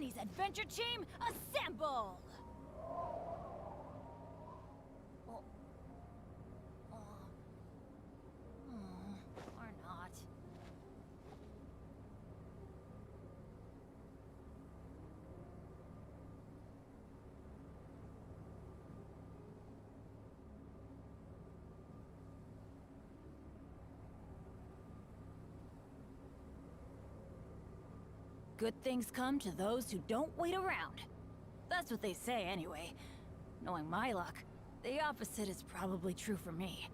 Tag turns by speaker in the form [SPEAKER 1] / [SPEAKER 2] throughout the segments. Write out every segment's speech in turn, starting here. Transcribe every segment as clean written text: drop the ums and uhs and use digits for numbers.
[SPEAKER 1] Kenny's adventure team, assemble! Or not. Good things come to those who don't wait around. That's what they say anyway. Knowing my luck, the opposite is probably true for me.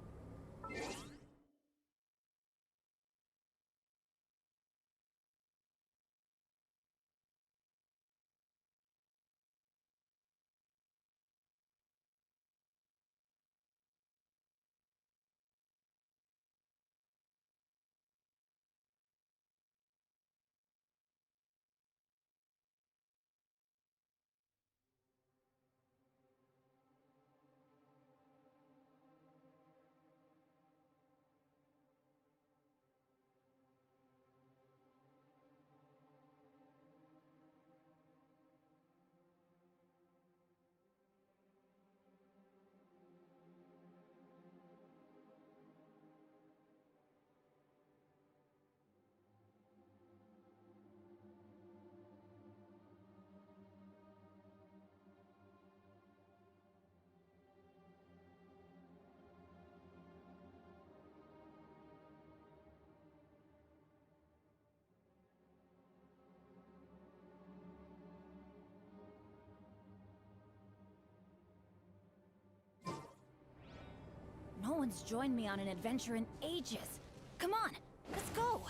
[SPEAKER 1] No one's joined me on an adventure in ages. Come on, let's go!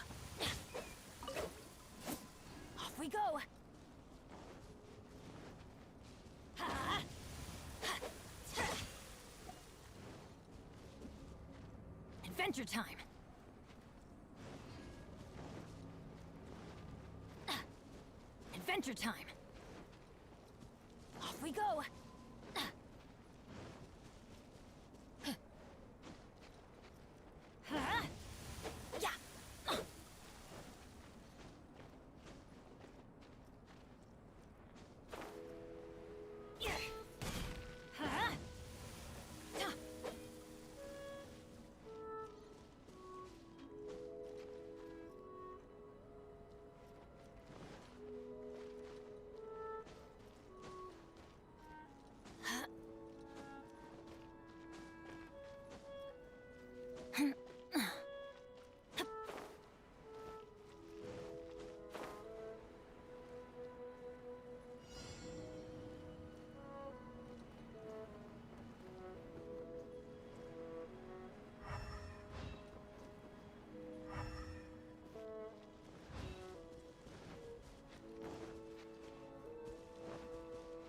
[SPEAKER 1] Off we go! Adventure time! Adventure time! Off we go!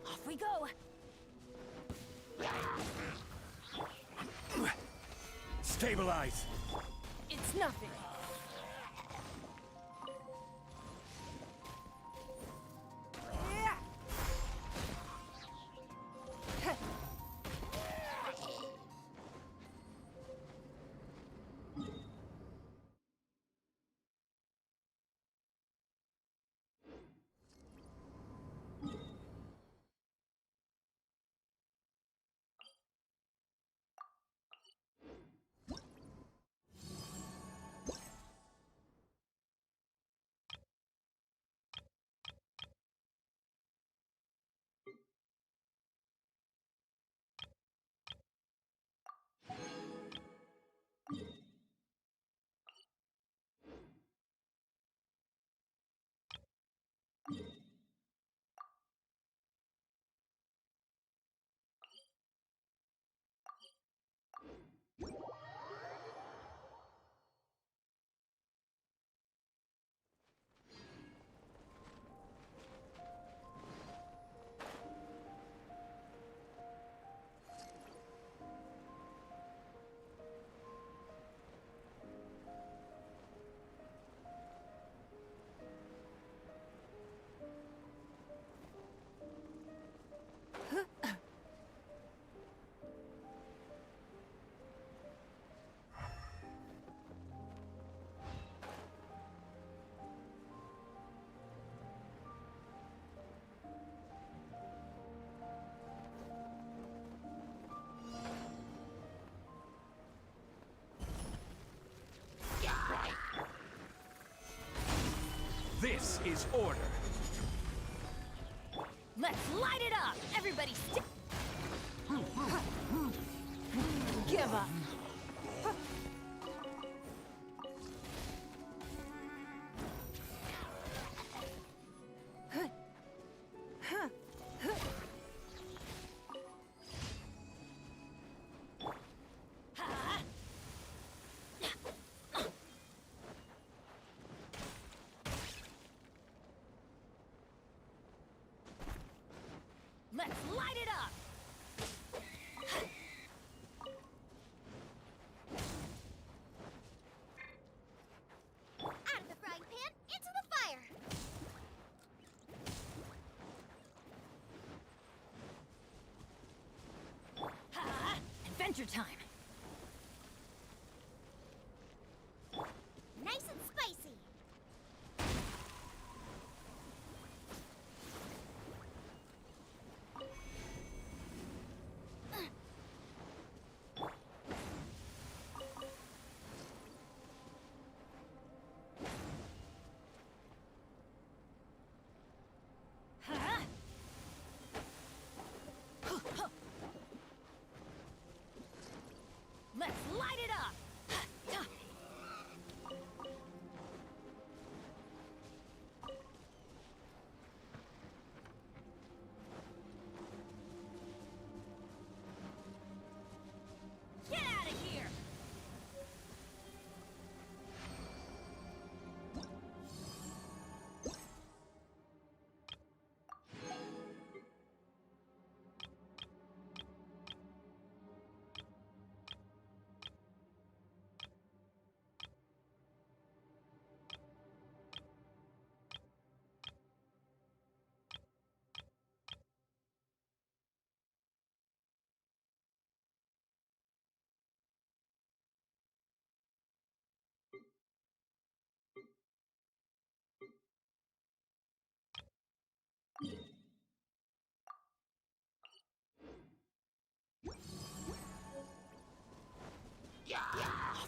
[SPEAKER 1] Off we go!
[SPEAKER 2] Stabilize!
[SPEAKER 1] It's nothing!
[SPEAKER 2] This is order.
[SPEAKER 1] Let's light it up! Everybody give up! Let's light it up!
[SPEAKER 3] Out of the frying pan, into the fire!
[SPEAKER 1] Adventure time!
[SPEAKER 3] Nice and spicy!
[SPEAKER 1] Let's light it up! Get out of here!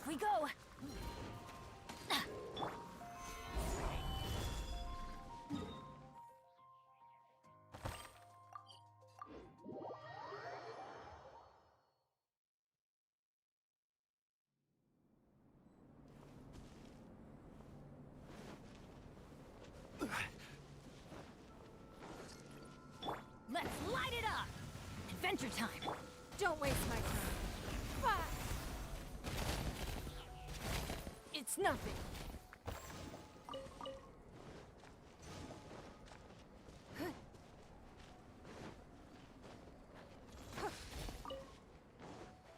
[SPEAKER 1] Off we go! Let's light it up! Adventure time!
[SPEAKER 3] Don't waste my time. Fire!
[SPEAKER 1] It's nothing!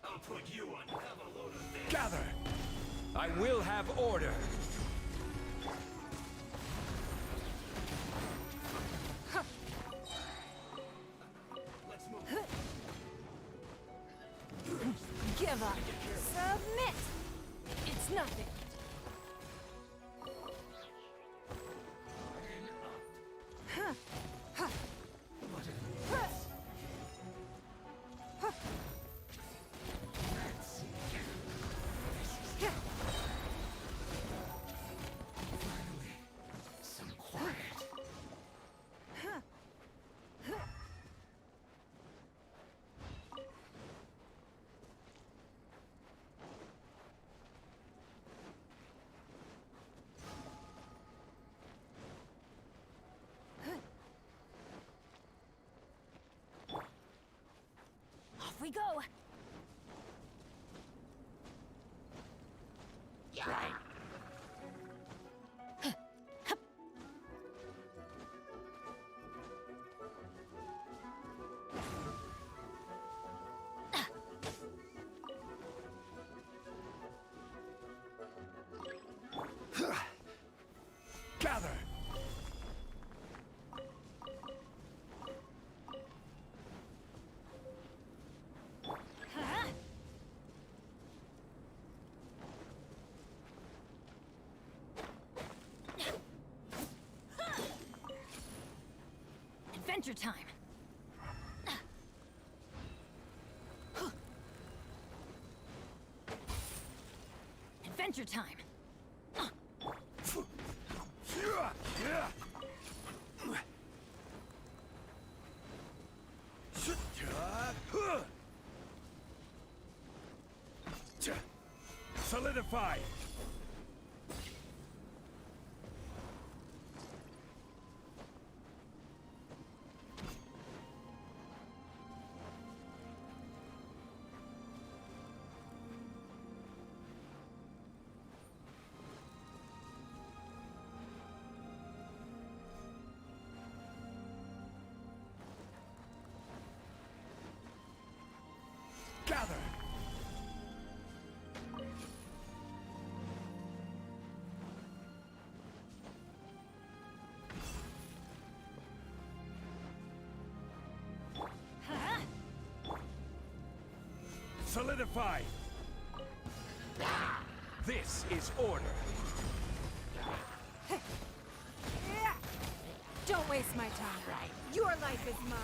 [SPEAKER 2] I'll put you on. Have a load of this. Gather! I will have order. Let's move.
[SPEAKER 1] Give up!
[SPEAKER 3] Submit!
[SPEAKER 1] It's nothing!
[SPEAKER 2] Some quiet.
[SPEAKER 1] Off we go!
[SPEAKER 2] Right. Gather!
[SPEAKER 1] Adventure time! Adventure time!
[SPEAKER 2] Solidify! Gather!
[SPEAKER 1] Huh?
[SPEAKER 2] Solidify! This is order.
[SPEAKER 3] Don't waste my time. Your life is mine.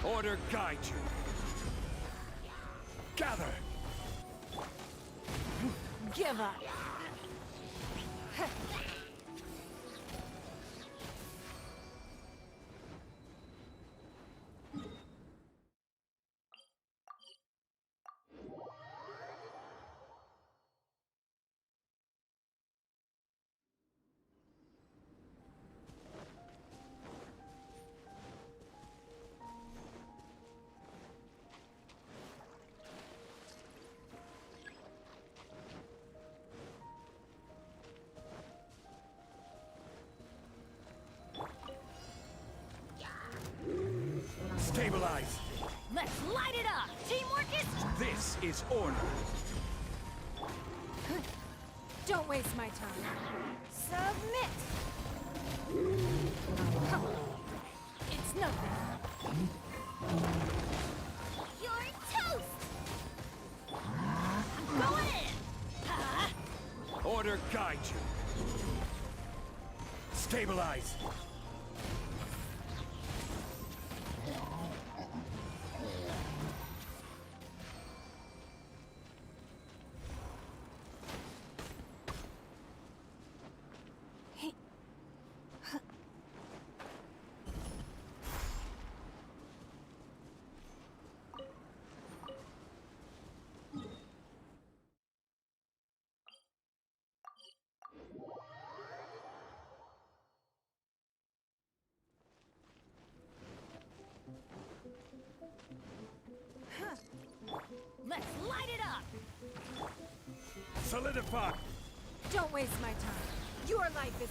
[SPEAKER 2] Order guide you. Gather!
[SPEAKER 3] Give up.
[SPEAKER 2] Stabilize!
[SPEAKER 1] Let's light it up! Teamwork is...
[SPEAKER 2] This is order.
[SPEAKER 3] Don't waste my time. Submit. It's nothing. You're toast.
[SPEAKER 1] I'm going in! Huh?
[SPEAKER 2] Order guide you. Stabilize!
[SPEAKER 1] Let's light it up!
[SPEAKER 2] Solidify!
[SPEAKER 3] Don't waste my time. Your life is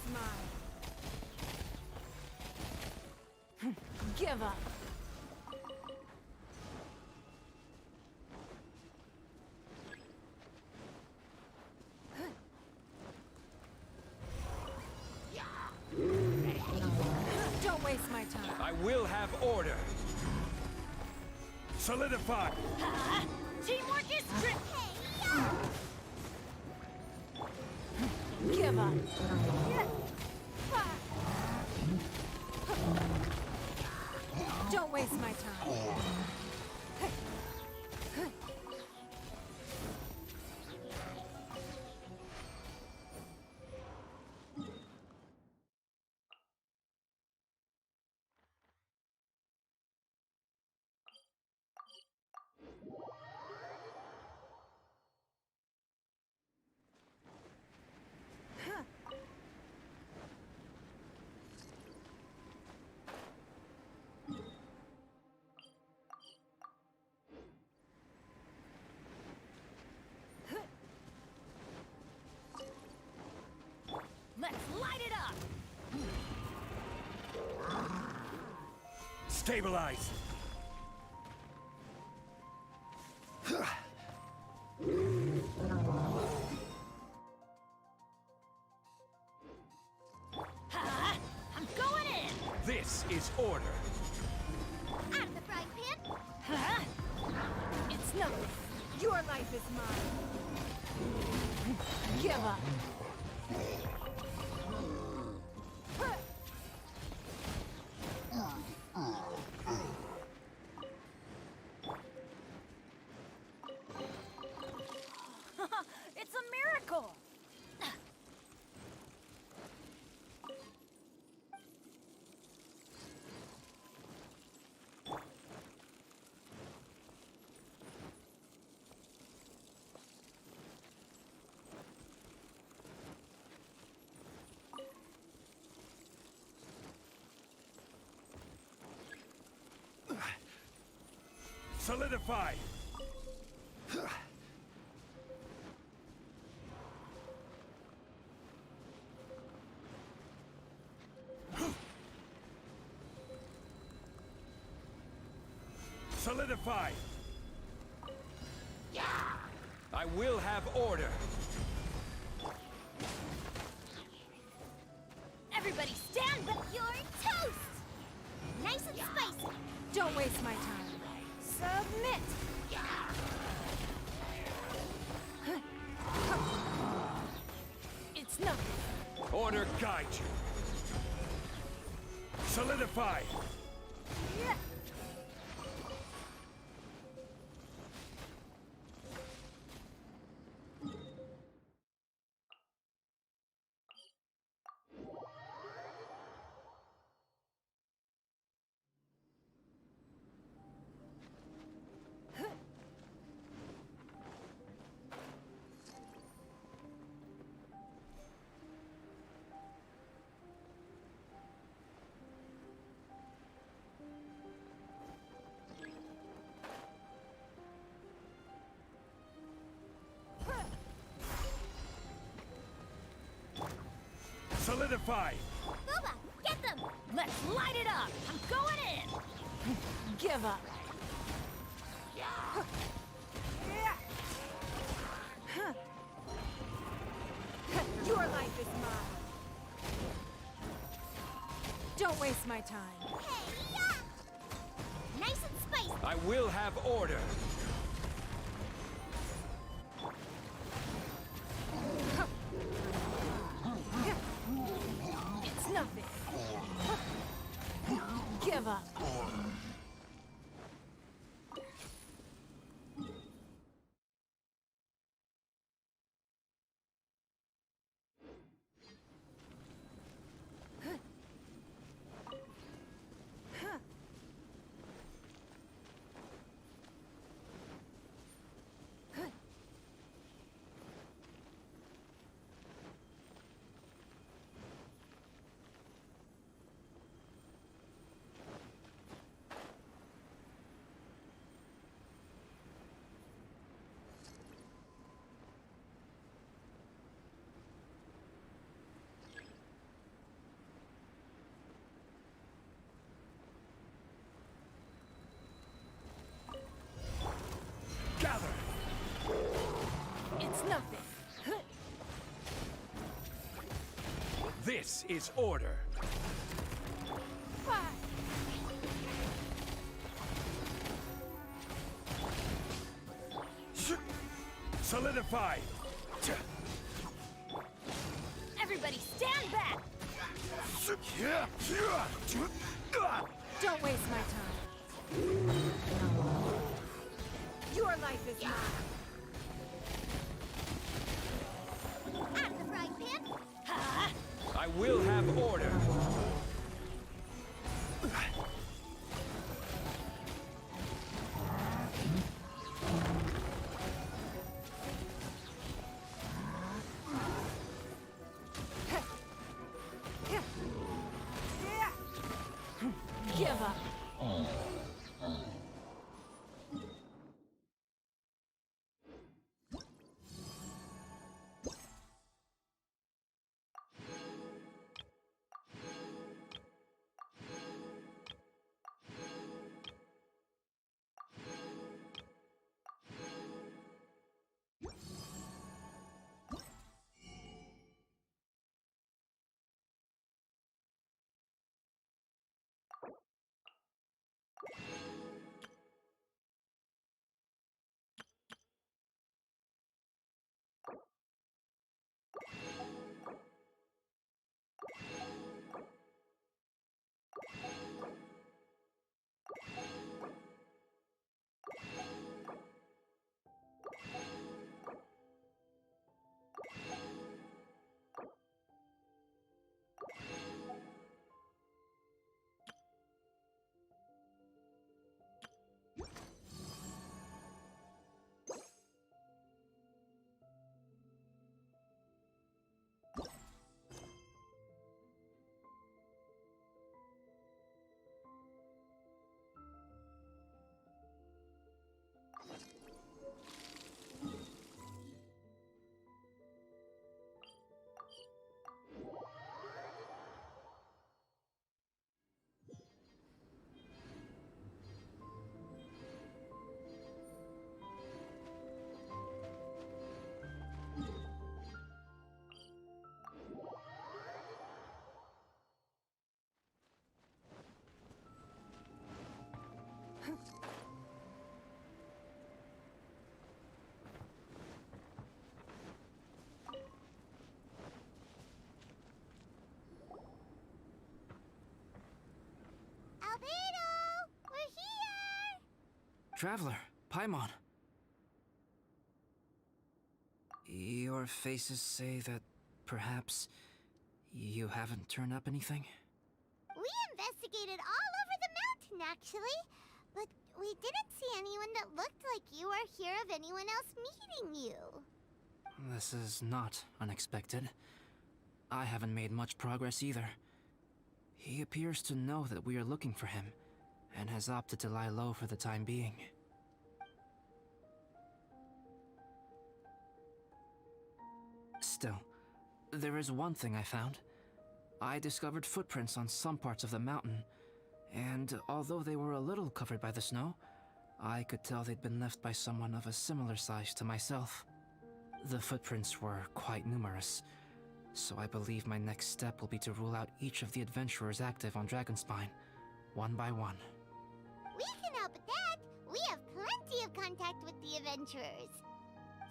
[SPEAKER 3] mine. Give up. Don't waste my time.
[SPEAKER 2] I will have order. Solidify!
[SPEAKER 1] Huh? Teamwork is true!
[SPEAKER 3] Give up. Don't waste my time.
[SPEAKER 1] Let's light it up!
[SPEAKER 2] Stabilize!
[SPEAKER 1] Huh? I'm going in!
[SPEAKER 2] This is order.
[SPEAKER 3] Out of the frying pan.
[SPEAKER 1] Huh?
[SPEAKER 3] It's nothing. Your life is mine. Give up.
[SPEAKER 1] It's a miracle!
[SPEAKER 2] Solidify! Solidify! I will have order!
[SPEAKER 4] Everybody stand up! You're toast! Nice and spicy!
[SPEAKER 3] Don't waste my time. Submit! It's nothing.
[SPEAKER 2] Order guide you! Solidify!
[SPEAKER 3] Yeah.
[SPEAKER 2] Solidify!
[SPEAKER 4] Booba, get them!
[SPEAKER 1] Let's light it up! I'm going in!
[SPEAKER 3] Give up. Your life is mine. Don't waste my time.
[SPEAKER 4] Hey, yeah! Nice and spicy!
[SPEAKER 2] I will have order!
[SPEAKER 3] It's nothing. Give up.
[SPEAKER 2] Gather!
[SPEAKER 3] It's nothing.
[SPEAKER 2] This is order!
[SPEAKER 3] Fine.
[SPEAKER 2] Solidify!
[SPEAKER 1] Everybody stand back!
[SPEAKER 3] Don't waste my time. Your life is mine.
[SPEAKER 4] Out of the frying pan!
[SPEAKER 1] Ha!
[SPEAKER 2] I will have order!
[SPEAKER 3] Give up.
[SPEAKER 5] Traveler, Paimon. Your faces say that perhaps you haven't turned up anything?
[SPEAKER 4] We investigated all over the mountain, actually. But we didn't see anyone that looked like you or hear of anyone else meeting you.
[SPEAKER 5] This is not unexpected. I haven't made much progress either. He appears to know that we are looking for him, and has opted to lie low for the time being. Still, there is one thing I found. I discovered footprints on some parts of the mountain, and although they were a little covered by the snow, I could tell they'd been left by someone of a similar size to myself. The footprints were quite numerous, so I believe my next step will be to rule out each of the adventurers active on Dragonspine, one by one.
[SPEAKER 4] We can help with that. We have plenty of contact with the adventurers.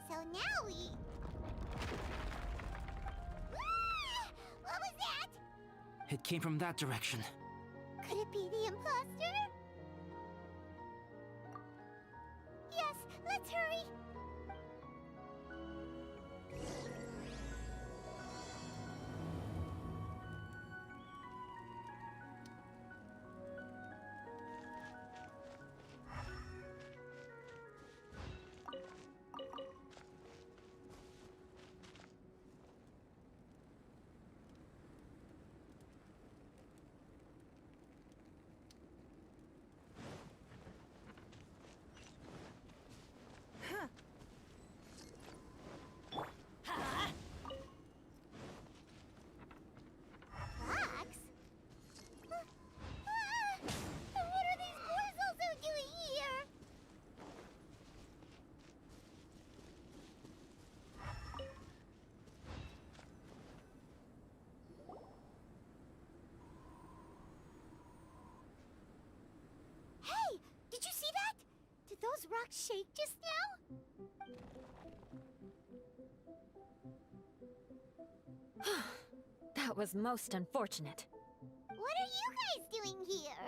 [SPEAKER 4] So now we... Ah! What was that?
[SPEAKER 5] It came from that direction.
[SPEAKER 4] Could it be the imposter? Yes, let's hurry. Fox? What are these boys also doing here? Hey, did you see that? Did those rocks shake just now?
[SPEAKER 3] That was most unfortunate.
[SPEAKER 4] What are you guys doing here?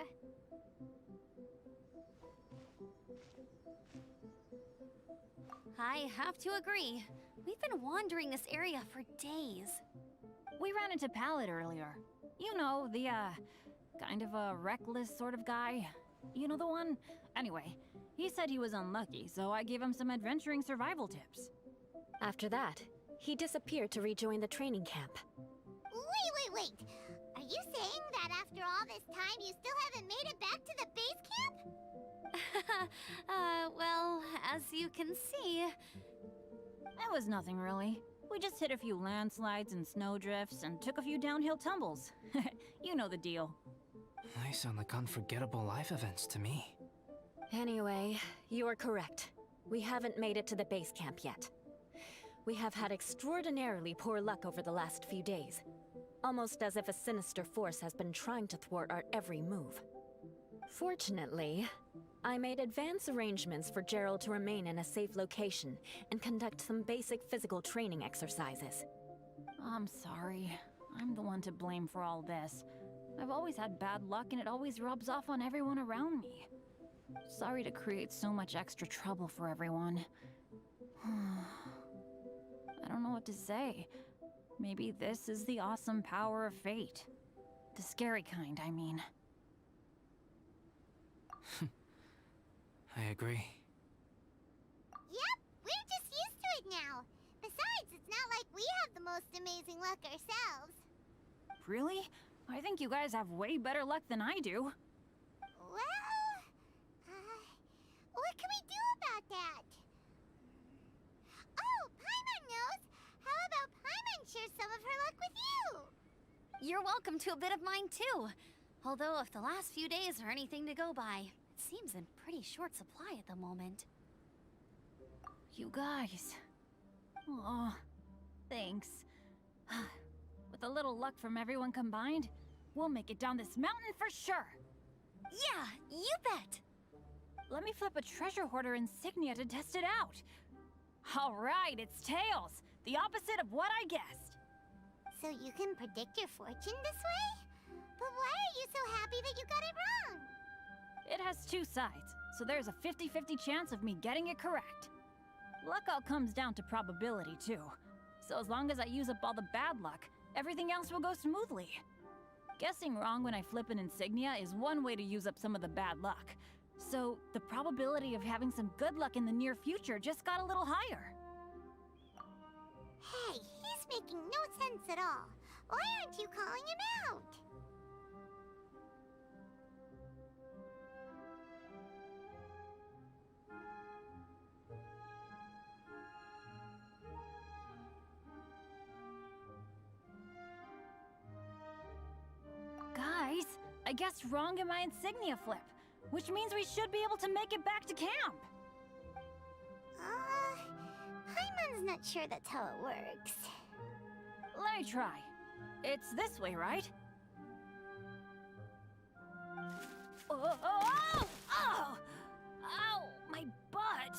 [SPEAKER 6] I have to agree. We've been wandering this area for days.
[SPEAKER 1] We ran into Pallet earlier. You know, the, kind of a reckless sort of guy. You know the one? Anyway, he said he was unlucky, so I gave him some adventuring survival tips.
[SPEAKER 3] After that, he disappeared to rejoin the training camp.
[SPEAKER 4] Wait. Are you saying that after all this time you still haven't made it back to the base camp?
[SPEAKER 6] Well, as you can see...
[SPEAKER 1] It was nothing really. We just hit a few landslides and snowdrifts and took a few downhill tumbles. You know the deal.
[SPEAKER 5] They sound like unforgettable life events to me.
[SPEAKER 3] Anyway, you're correct. We haven't made it to the base camp yet. We have had extraordinarily poor luck over the last few days. Almost as if a sinister force has been trying to thwart our every move. Fortunately, I made advance arrangements for Gerald to remain in a safe location and conduct some basic physical training exercises.
[SPEAKER 1] I'm sorry. I'm the one to blame for all this. I've always had bad luck and it always rubs off on everyone around me. Sorry to create so much extra trouble for everyone. I don't know what to say. Maybe this is the awesome power of fate. The scary kind, I mean.
[SPEAKER 5] I agree.
[SPEAKER 4] Yep, we're just used to it now. Besides, it's not like we have the most amazing luck ourselves.
[SPEAKER 1] Really? I think you guys have way better luck than I do.
[SPEAKER 4] Well, what can we do about that? Oh, Paimon knows! How about Paimon share some of her luck with you?
[SPEAKER 6] You're welcome to a bit of mine too. Although if the last few days are anything to go by, it seems in pretty short supply at the moment.
[SPEAKER 1] You guys. Oh, thanks. With a little luck from everyone combined, we'll make it down this mountain for sure.
[SPEAKER 6] Yeah, you bet!
[SPEAKER 1] Let me flip a treasure hoarder insignia to test it out. All right, it's tails. The opposite of what I guessed.
[SPEAKER 4] So you can predict your fortune this way? But why are you so happy that you got it wrong?
[SPEAKER 1] It has two sides. so there's a 50-50 chance of me getting it correct. Luck all comes down to probability, too. So as long as I use up all the bad luck, everything else will go smoothly. Guessing wrong when I flip an insignia is one way to use up some of the bad luck. So the probability of having some good luck in the near future just got a little higher.
[SPEAKER 4] Hey, he's making no sense at all. Why aren't you calling him out?
[SPEAKER 1] Guys, I guessed wrong in my insignia flip, which means we should be able to make it back to camp.
[SPEAKER 4] Paimon's not sure that's how it works.
[SPEAKER 1] Let me try. It's this way, right? Oh! Ow! My butt!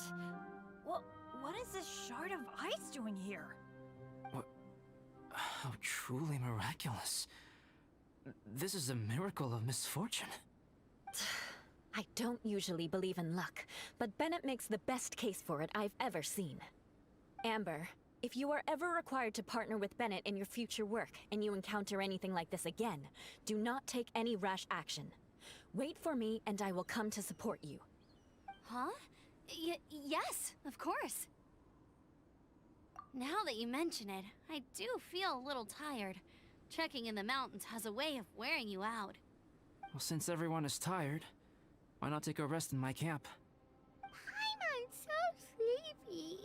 [SPEAKER 1] What is this shard of ice doing here?
[SPEAKER 5] What? How truly miraculous. This is a miracle of misfortune.
[SPEAKER 3] I don't usually believe in luck, but Bennett makes the best case for it I've ever seen. Amber, if you are ever required to partner with Bennett in your future work and you encounter anything like this again, do not take any rash action. Wait for me and I will come to support you.
[SPEAKER 6] Huh? Yes, of course. Now that you mention it, I do feel a little tired. Trekking in the mountains has a way of wearing you out.
[SPEAKER 5] Well, since everyone is tired, why not take a rest in my camp?
[SPEAKER 4] Paimon's so sleepy.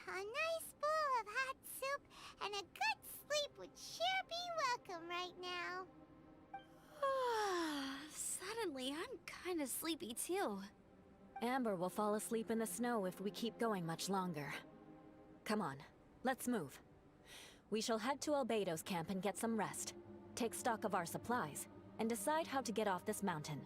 [SPEAKER 4] A nice bowl of hot soup and a good sleep would sure be welcome right now.
[SPEAKER 6] Suddenly, I'm kind of sleepy too.
[SPEAKER 3] Amber will fall asleep in the snow if we keep going much longer. Come on, let's move. We shall head to Albedo's camp and get some rest, take stock of our supplies, and decide how to get off this mountain.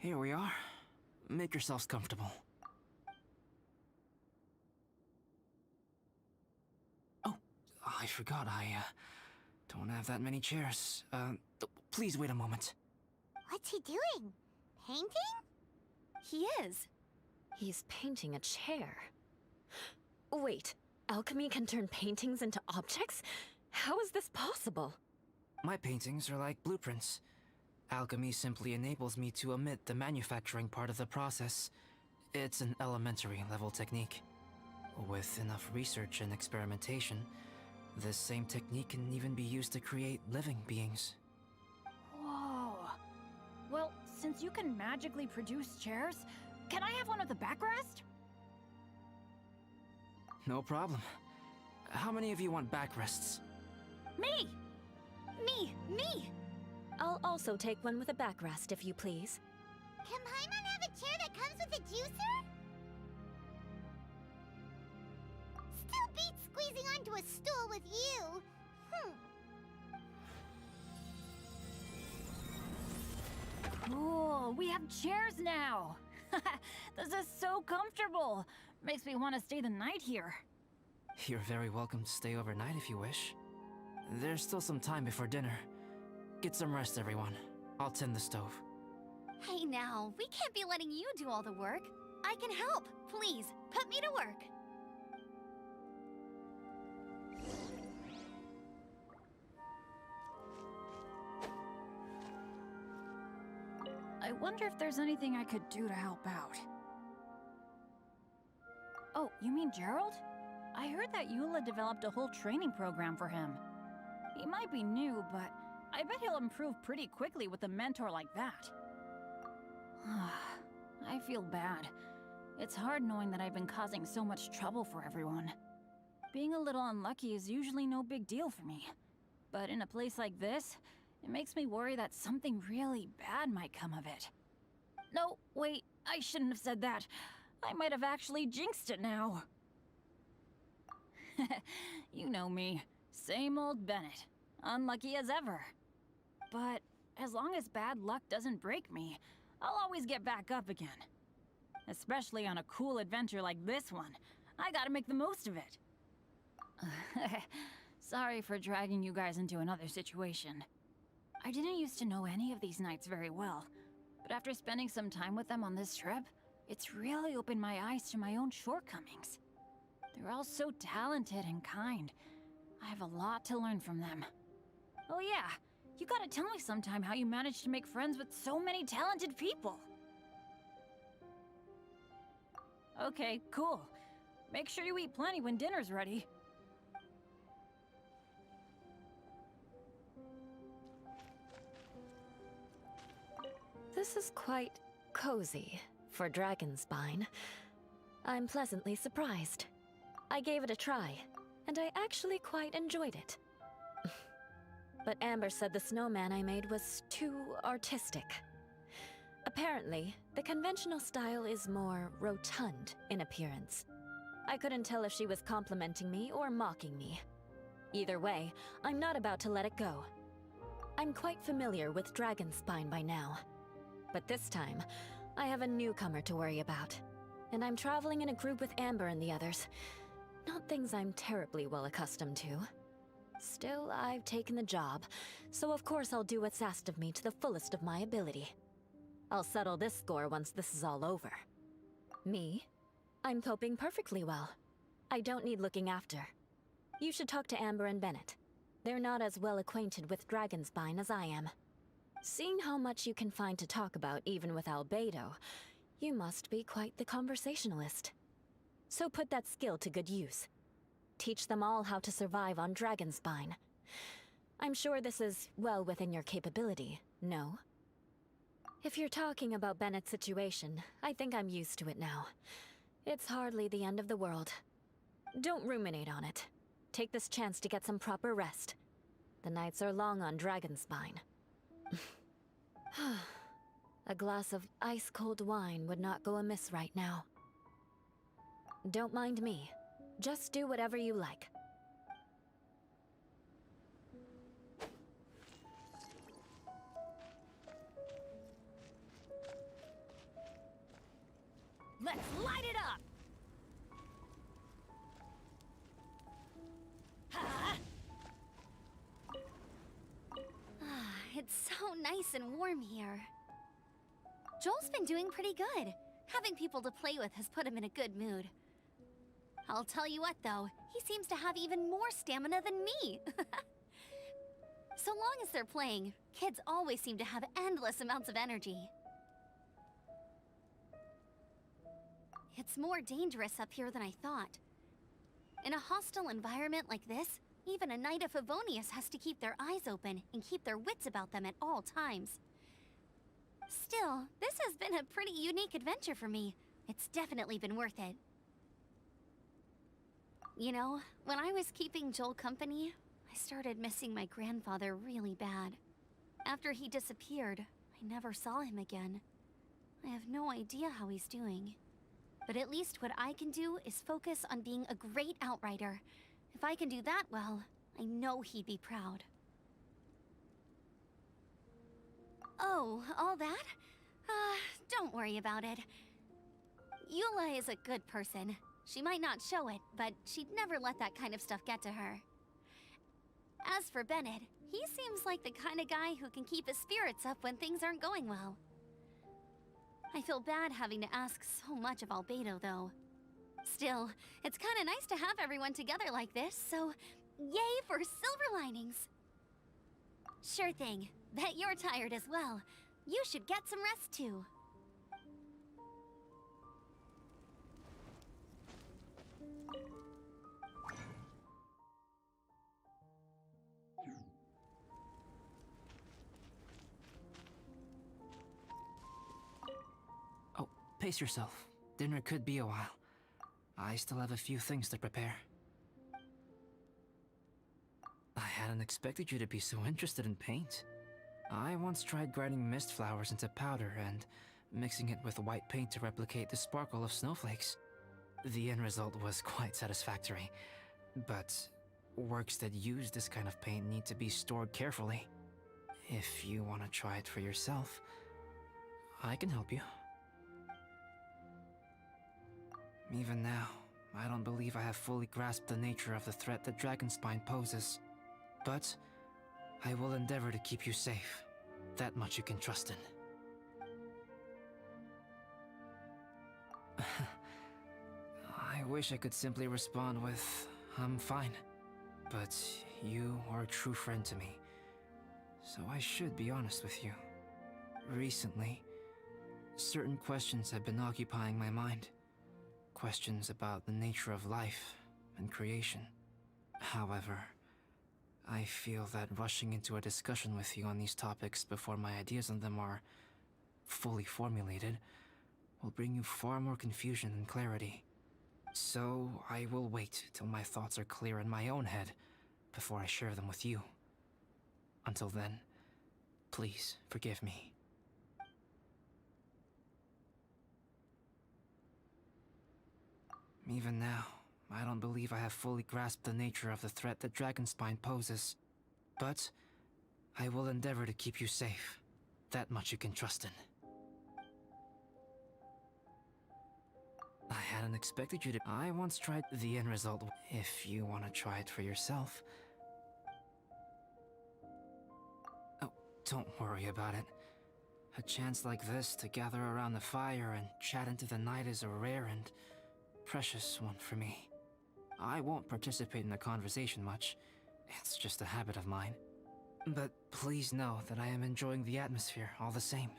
[SPEAKER 5] Here we are. Make yourselves comfortable. Oh, I forgot I don't have that many chairs. Please wait a moment.
[SPEAKER 4] What's he doing? Painting?
[SPEAKER 6] He is.
[SPEAKER 3] He's painting a chair. Wait, alchemy can turn paintings into objects? How is this possible?
[SPEAKER 5] My paintings are like blueprints. Alchemy simply enables me to omit the manufacturing part of the process. It's an elementary level technique. With enough research and experimentation, this same technique can even be used to create living beings.
[SPEAKER 1] Whoa. Well, since you can magically produce chairs, can I have one with a backrest?
[SPEAKER 5] No problem. How many of you want backrests?
[SPEAKER 1] Me!
[SPEAKER 6] Me!
[SPEAKER 3] I'll also take one with a backrest, if you please.
[SPEAKER 4] Can Paimon have a chair that comes with a juicer? Still beats squeezing onto a stool with you.
[SPEAKER 1] Cool, we have chairs now! This is so comfortable! Makes me want to stay the night here.
[SPEAKER 5] You're very welcome to stay overnight if you wish. There's still some time before dinner. Get some rest, everyone. I'll tend the stove.
[SPEAKER 6] Hey now, we can't be letting you do all the work. I can help. Please, put me to work.
[SPEAKER 1] I wonder if there's anything I could do to help out. Oh, you mean Gerald? I heard that Eula developed a whole training program for him. He might be new, but I bet he'll improve pretty quickly with a mentor like that. I feel bad. It's hard knowing that I've been causing so much trouble for everyone. Being a little unlucky is usually no big deal for me. But in a place like this, it makes me worry that something really bad might come of it. No, wait, I shouldn't have said that. I might have actually jinxed it now. You know me. Same old Bennett. Unlucky as ever. But as long as bad luck doesn't break me, I'll always get back up again. Especially on a cool adventure like this one. I gotta make the most of it. Sorry for dragging you guys into another situation. I didn't used to know any of these knights very well, but after spending some time with them on this trip, it's really opened my eyes to my own shortcomings. They're all so talented and kind. I have a lot to learn from them. Oh yeah, you gotta tell me sometime how you managed to make friends with so many talented people. Okay, cool. Make sure you eat plenty when dinner's ready.
[SPEAKER 3] This is quite cozy for Dragonspine. I'm pleasantly surprised. I gave it a try, and I actually quite enjoyed it. But Amber said the snowman I made was too artistic. Apparently, the conventional style is more rotund in appearance. I couldn't tell if she was complimenting me or mocking me. Either way, I'm not about to let it go. I'm quite familiar with Dragonspine by now. But this time, I have a newcomer to worry about. And I'm traveling in a group with Amber and the others. Not things I'm terribly well accustomed to. Still, I've taken the job, so of course I'll do what's asked of me to the fullest of my ability. I'll settle this score once this is all over. Me? I'm coping perfectly well. I don't need looking after. You should talk to Amber and Bennett. They're not as well acquainted with Dragonspine as I am. Seeing how much you can find to talk about even with Albedo, you must be quite the conversationalist. So put that skill to good use. Teach them all how to survive on Dragonspine. I'm sure this is well within your capability, no? If you're talking about Bennett's situation, I think I'm used to it now. It's hardly the end of the world. Don't ruminate on it. Take this chance to get some proper rest. The nights are long on Dragonspine. A glass of ice-cold wine would not go amiss right now. Don't mind me. Just do whatever you like.
[SPEAKER 1] Let's light it up!
[SPEAKER 6] It's so nice and warm here. Joel's been doing pretty good. Having people to play with has put him in a good mood. I'll tell you what, though, he seems to have even more stamina than me. So long as they're playing, kids always seem to have endless amounts of energy. It's more dangerous up here than I thought. In a hostile environment like this, even a Knight of Favonius has to keep their eyes open and keep their wits about them at all times. Still, this has been a pretty unique adventure for me. It's definitely been worth it. You know, when I was keeping Joel company, I started missing my grandfather really bad. After he disappeared, I never saw him again. I have no idea how he's doing. But at least what I can do is focus on being a great outrider. If I can do that well, I know he'd be proud. Oh, all that? Don't worry about it. Eula is a good person. She might not show it, but she'd never let that kind of stuff get to her. As for Bennett, he seems like the kind of guy who can keep his spirits up when things aren't going well. I feel bad having to ask so much of Albedo, though. Still, it's kind of nice to have everyone together like this, so yay for silver linings! Sure thing. Bet you're tired as well. You should get some rest, too.
[SPEAKER 5] Oh, pace yourself. Dinner could be a while. I still have a few things to prepare. I hadn't expected you to be so interested in paint. I once tried grinding mist flowers into powder, and mixing it with white paint to replicate the sparkle of snowflakes. The end result was quite satisfactory, but works that use this kind of paint need to be stored carefully. If you want to try it for yourself, I can help you. Even now, I don't believe I have fully grasped the nature of the threat that Dragonspine poses. But I will endeavor to keep you safe. That much you can trust in. I wish I could simply respond with, I'm fine. But you are a true friend to me, so I should be honest with you. Recently, certain questions have been occupying my mind. Questions about the nature of life and creation. However, I feel that rushing into a discussion with you on these topics before my ideas on them are fully formulated will bring you far more confusion than clarity. So I will wait till my thoughts are clear in my own head before I share them with you. Until then, please forgive me. Even now, I don't believe I have fully grasped the nature of the threat that Dragonspine poses. But I will endeavor to keep you safe. That much you can trust in. I hadn't expected you to. I once tried the end result. If you want to try it for yourself. Oh, don't worry about it. A chance like this to gather around the fire and chat into the night is a rare and precious one for me. I won't participate in the conversation much. It's just a habit of mine. But please know that I am enjoying the atmosphere all the same.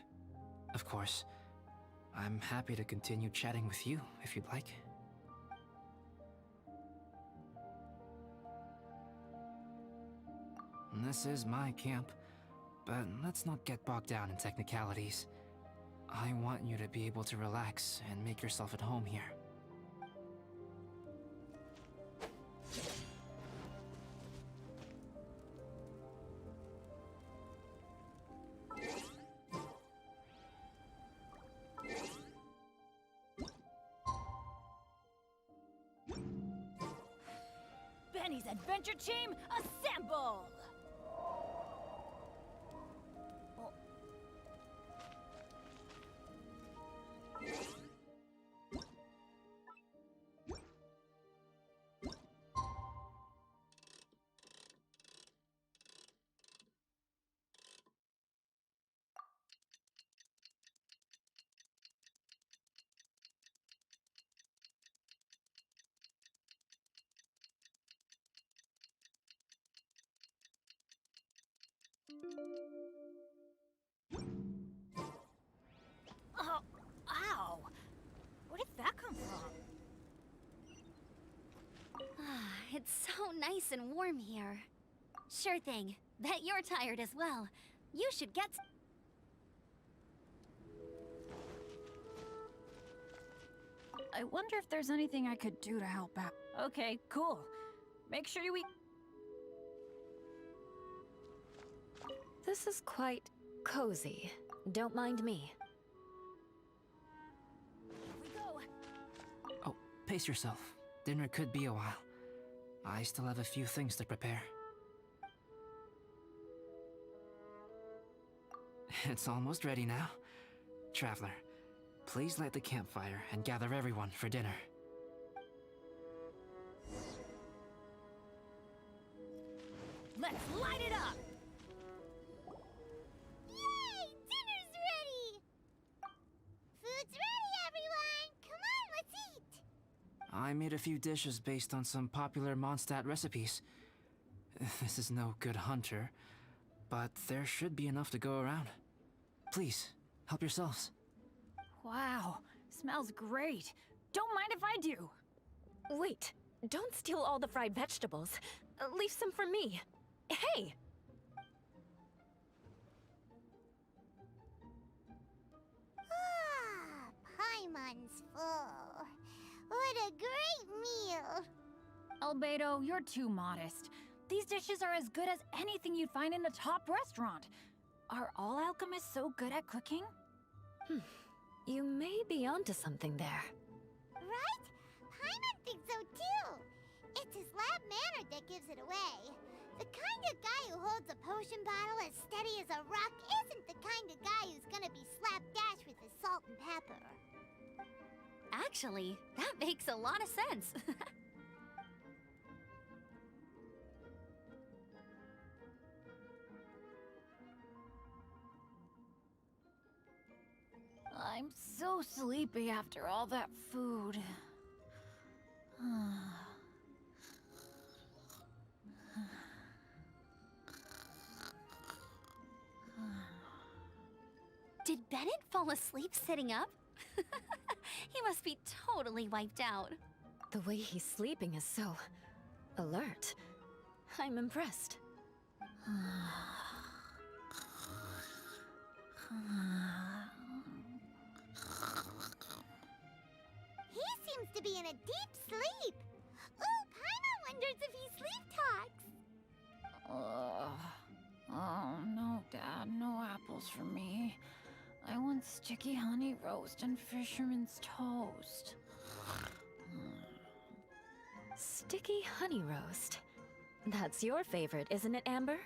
[SPEAKER 5] Of course, I'm happy to continue chatting with you if you'd like. This is my camp, but let's not get bogged down in technicalities. I want you to be able to relax and make yourself at home here.
[SPEAKER 1] Benny's Adventure Team, assemble! Oh, ow! Where did that come from?
[SPEAKER 6] It's so nice and warm here. Sure thing. Bet you're tired as well. You should get...
[SPEAKER 1] I wonder if there's anything I could do to help out. Okay, cool. Make sure you eat.
[SPEAKER 3] This is quite cozy. Don't mind me.
[SPEAKER 1] Here we go.
[SPEAKER 5] Oh, pace yourself. Dinner could be a while. I still have a few things to prepare. It's almost ready now. Traveler, please light the campfire and gather everyone for dinner.
[SPEAKER 1] Let's light it up!
[SPEAKER 4] Yay! Dinner's ready! Food's ready, everyone! Come on, let's eat!
[SPEAKER 5] I made a few dishes based on some popular Mondstadt recipes. This is no good hunter, but there should be enough to go around. Please, help yourselves.
[SPEAKER 1] Wow, smells great. Don't mind if I do.
[SPEAKER 3] Wait, don't steal all the fried vegetables. Leave some for me. Hey!
[SPEAKER 4] Ah, Paimon's full. What a great meal!
[SPEAKER 1] Albedo, you're too modest. These dishes are as good as anything you'd find in a top restaurant. Are all alchemists so good at cooking?
[SPEAKER 3] You may be onto something there.
[SPEAKER 4] Right? Paimon thinks so too. It's his lab manner that gives it away. The kind of guy who holds a potion bottle as steady as a rock isn't the kind of guy who's gonna be slapdash with his salt and pepper.
[SPEAKER 6] Actually, that makes a lot of sense.
[SPEAKER 1] I'm so sleepy after all that food.
[SPEAKER 6] Did Bennett fall asleep sitting up? He must be totally wiped out.
[SPEAKER 3] The way he's sleeping is so alert. I'm impressed.
[SPEAKER 4] He seems to be in a deep sleep. Ooh, Paimon wonders if he sleep talks.
[SPEAKER 1] Oh, no, Dad, no apples for me. I want sticky honey roast and fisherman's toast.
[SPEAKER 3] Sticky honey roast. That's your favorite, isn't it, Amber?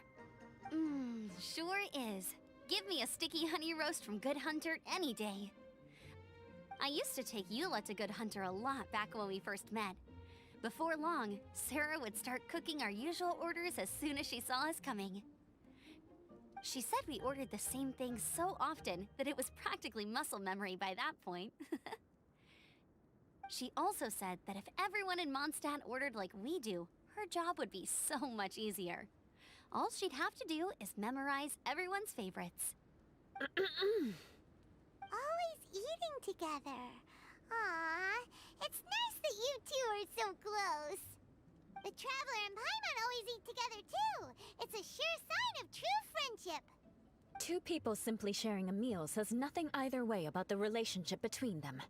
[SPEAKER 6] Sure is. Give me a sticky honey roast from Good Hunter any day. I used to take Eula to Good Hunter a lot back when we first met. Before long, Sarah would start cooking our usual orders as soon as she saw us coming. She said we ordered the same thing so often that it was practically muscle memory by that point. She also said that if everyone in Mondstadt ordered like we do, her job would be so much easier. All she'd have to do is memorize everyone's favorites.
[SPEAKER 4] Always eating together. Aww, it's nice that you two are so close. The Traveler and Paimon always eat together too. It's a sure sign of true friendship.
[SPEAKER 3] Two people simply sharing a meal says nothing either way about the relationship between them.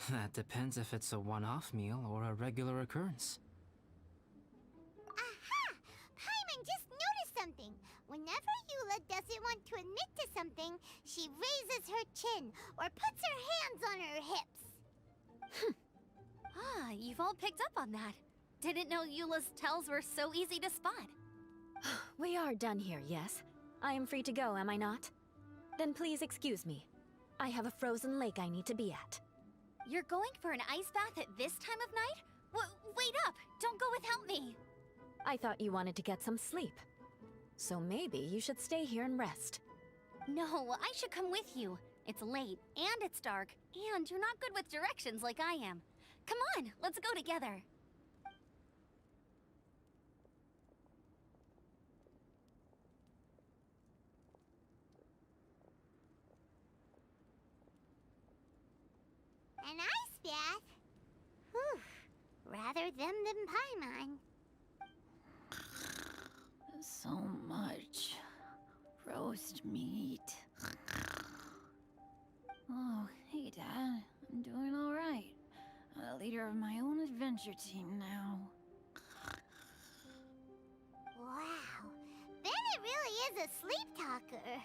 [SPEAKER 5] That depends if it's a one-off meal or a regular occurrence.
[SPEAKER 4] Aha! Paimon just noticed something. Whenever Eula doesn't want to admit to something, she raises her chin or puts her hands on her hips.
[SPEAKER 6] You've all picked up on that. Didn't know Eula's tells were so easy to spot.
[SPEAKER 3] We are done here, yes? I am free to go, am I not? Then please excuse me. I have a frozen lake I need to be at.
[SPEAKER 6] You're going for an ice bath at this time of night? Wait up! Don't go without me!
[SPEAKER 3] I thought you wanted to get some sleep. So maybe you should stay here and rest.
[SPEAKER 6] No, I should come with you. It's late, and it's dark, and you're not good with directions like I am. Come on, let's go together.
[SPEAKER 4] An ice bath? Whew. Rather them than Paimon.
[SPEAKER 1] So much roast meat. Oh, hey, Dad. I'm doing all right. I'm the leader of my own adventure team now.
[SPEAKER 4] Wow. Bennett really is a sleep talker.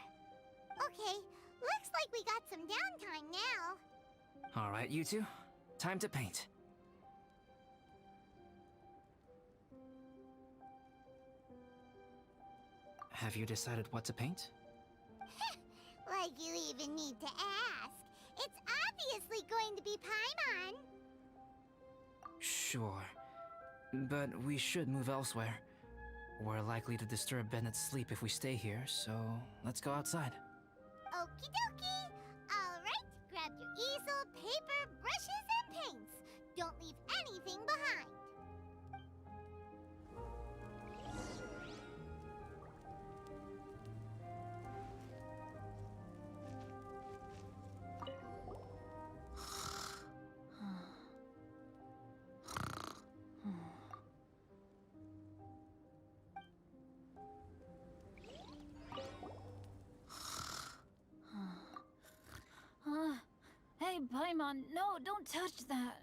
[SPEAKER 4] Okay, looks like we got some downtime now.
[SPEAKER 5] All right, you two. Time to paint. Have you decided what to paint?
[SPEAKER 4] Like you even need to ask. It's obviously going to be Paimon.
[SPEAKER 5] Sure. But we should move elsewhere. We're likely to disturb Bennett's sleep if we stay here, so let's go outside.
[SPEAKER 4] Okie dokie. All right, grab your easel, paper, brushes, and paints. Don't leave anything behind.
[SPEAKER 1] Hey, Paimon, no, don't touch that.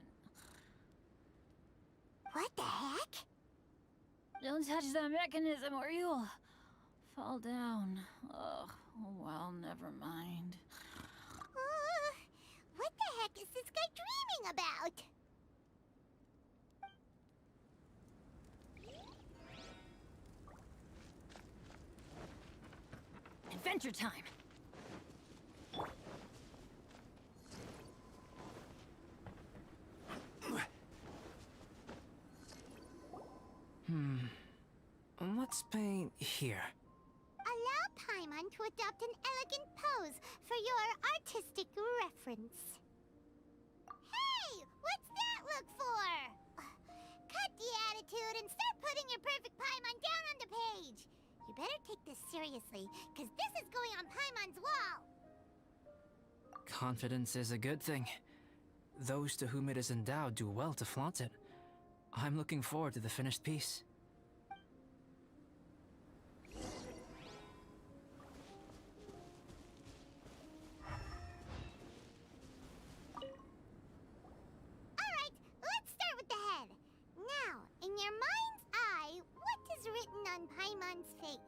[SPEAKER 4] What the heck?
[SPEAKER 1] Don't touch that mechanism or you'll fall down. Ugh, oh well, never mind.
[SPEAKER 4] dreaming about?
[SPEAKER 1] Adventure time!
[SPEAKER 5] Let's paint here.
[SPEAKER 4] Allow Paimon to adopt an elegant pose for your artistic reference. Hey! What's that look for? Cut the attitude and start putting your perfect Paimon down on the page. You better take this seriously, because this is going on Paimon's wall.
[SPEAKER 5] Confidence is a good thing. Those to whom it is endowed do well to flaunt it. I'm looking forward to the finished piece.
[SPEAKER 4] Alright, let's start with the head. Now, in your mind's eye, what is written on Paimon's face?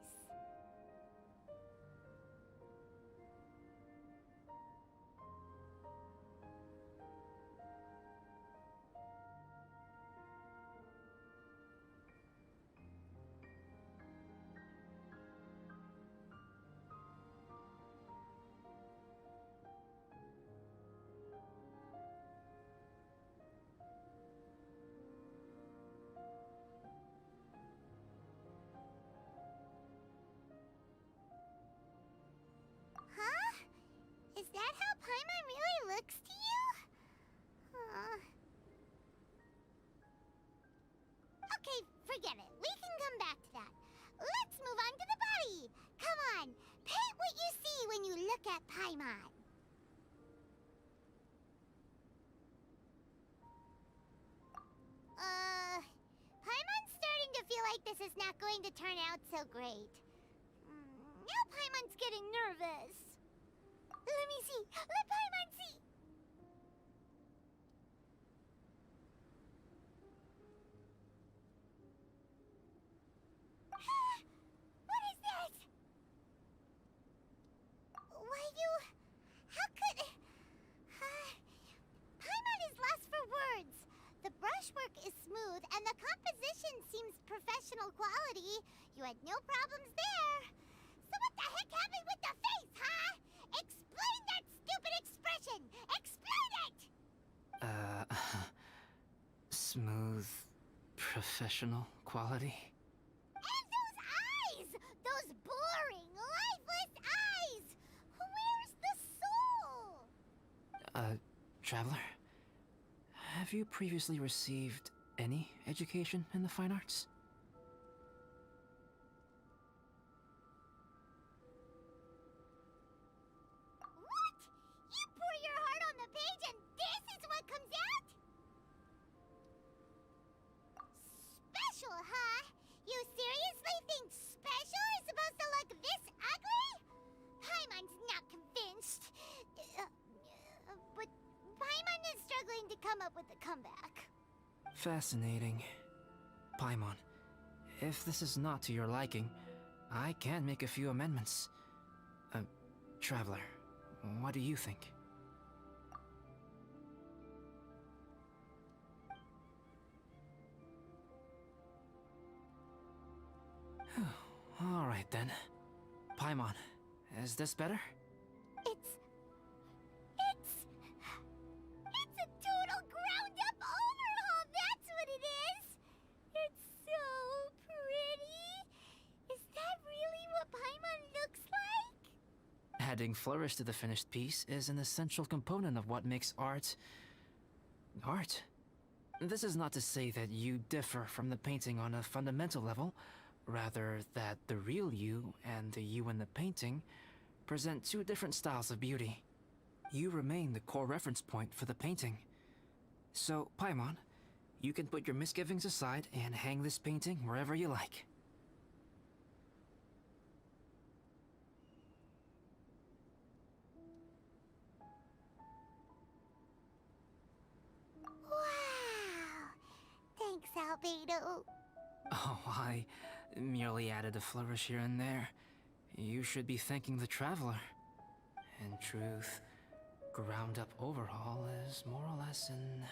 [SPEAKER 4] Huh? Is that how Paimon really looks to you? Okay, forget it. We can come back to that. Let's move on to the body. Come on, paint what you see when you look at Paimon. Paimon's starting to feel like this is not going to turn out so great. Now Paimon's getting nervous. Let me see. Let Paimon see. What is that? Why you... How could... Paimon is lost for words. The brushwork is smooth and the composition seems professional quality. You had no problems there. So what the heck happened with the face, huh? Explain that stupid expression! Explain it!
[SPEAKER 5] Smooth, professional quality?
[SPEAKER 4] And those eyes! Those boring, lifeless eyes! Where's the soul?
[SPEAKER 5] Traveler? Have you previously received any education in the fine arts?
[SPEAKER 4] What? You pour your heart on the page and this is what comes out? Special, huh? You seriously think special is supposed to look this ugly? Paimon's not convinced. But Paimon is struggling to come up with a comeback.
[SPEAKER 5] Fascinating. Paimon, if this is not to your liking, I can make a few amendments. Traveler, what do you think? All right then. Paimon, is this better?
[SPEAKER 4] It's a total ground-up overhaul, that's what it is! It's so pretty! Is that really what Paimon looks like?
[SPEAKER 5] Adding flourish to the finished piece is an essential component of what makes art... art. This is not to say that you differ from the painting on a fundamental level, rather that the real you and the you in the painting present two different styles of beauty. You remain the core reference point for the painting. So, Paimon, you can put your misgivings aside and hang this painting wherever you like.
[SPEAKER 4] Wow! Thanks, Albedo.
[SPEAKER 5] Oh, I merely added a flourish here and there. You should be thanking the traveler. In truth, ground-up overhaul is more or less an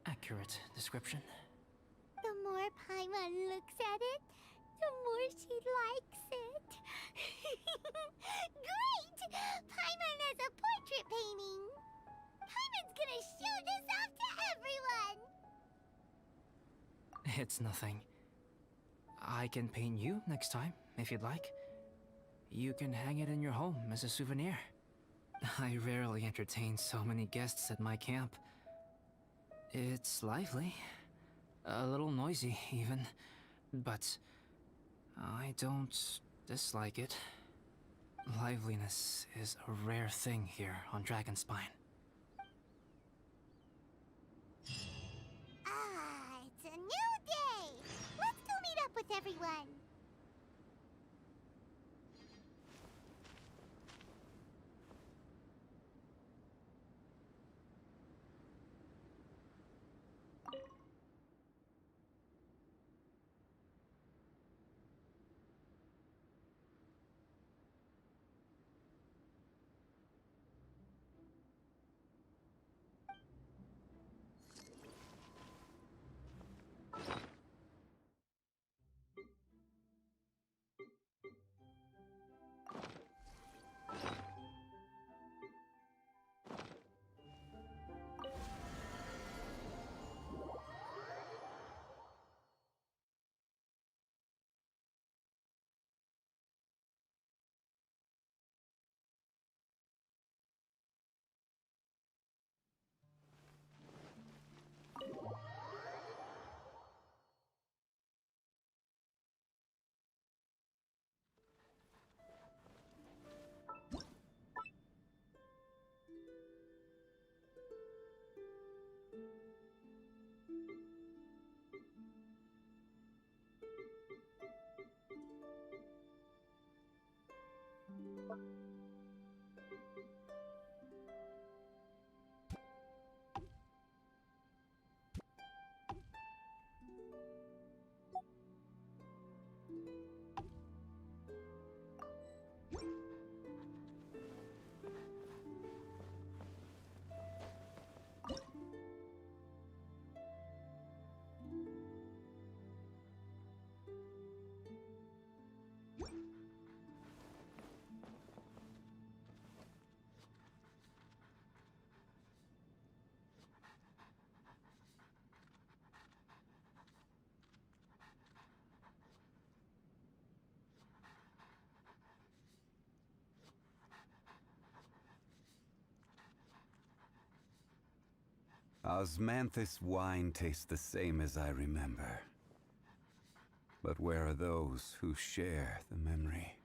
[SPEAKER 5] accurate description.
[SPEAKER 4] The more Paimon looks at it, the more she likes it. Great! Paimon has a portrait painting! Paimon's gonna show this off to everyone!
[SPEAKER 5] It's nothing. I can paint you next time, if you'd like. You can hang it in your home as a souvenir. I rarely entertain so many guests at my camp. It's lively. A little noisy, even. But I don't dislike it. Liveliness is a rare thing here on Dragonspine.
[SPEAKER 4] Ah, it's a new day! Let's go meet up with everyone!
[SPEAKER 7] Osmanthus wine tastes the same as I remember. But where are those who share the memory?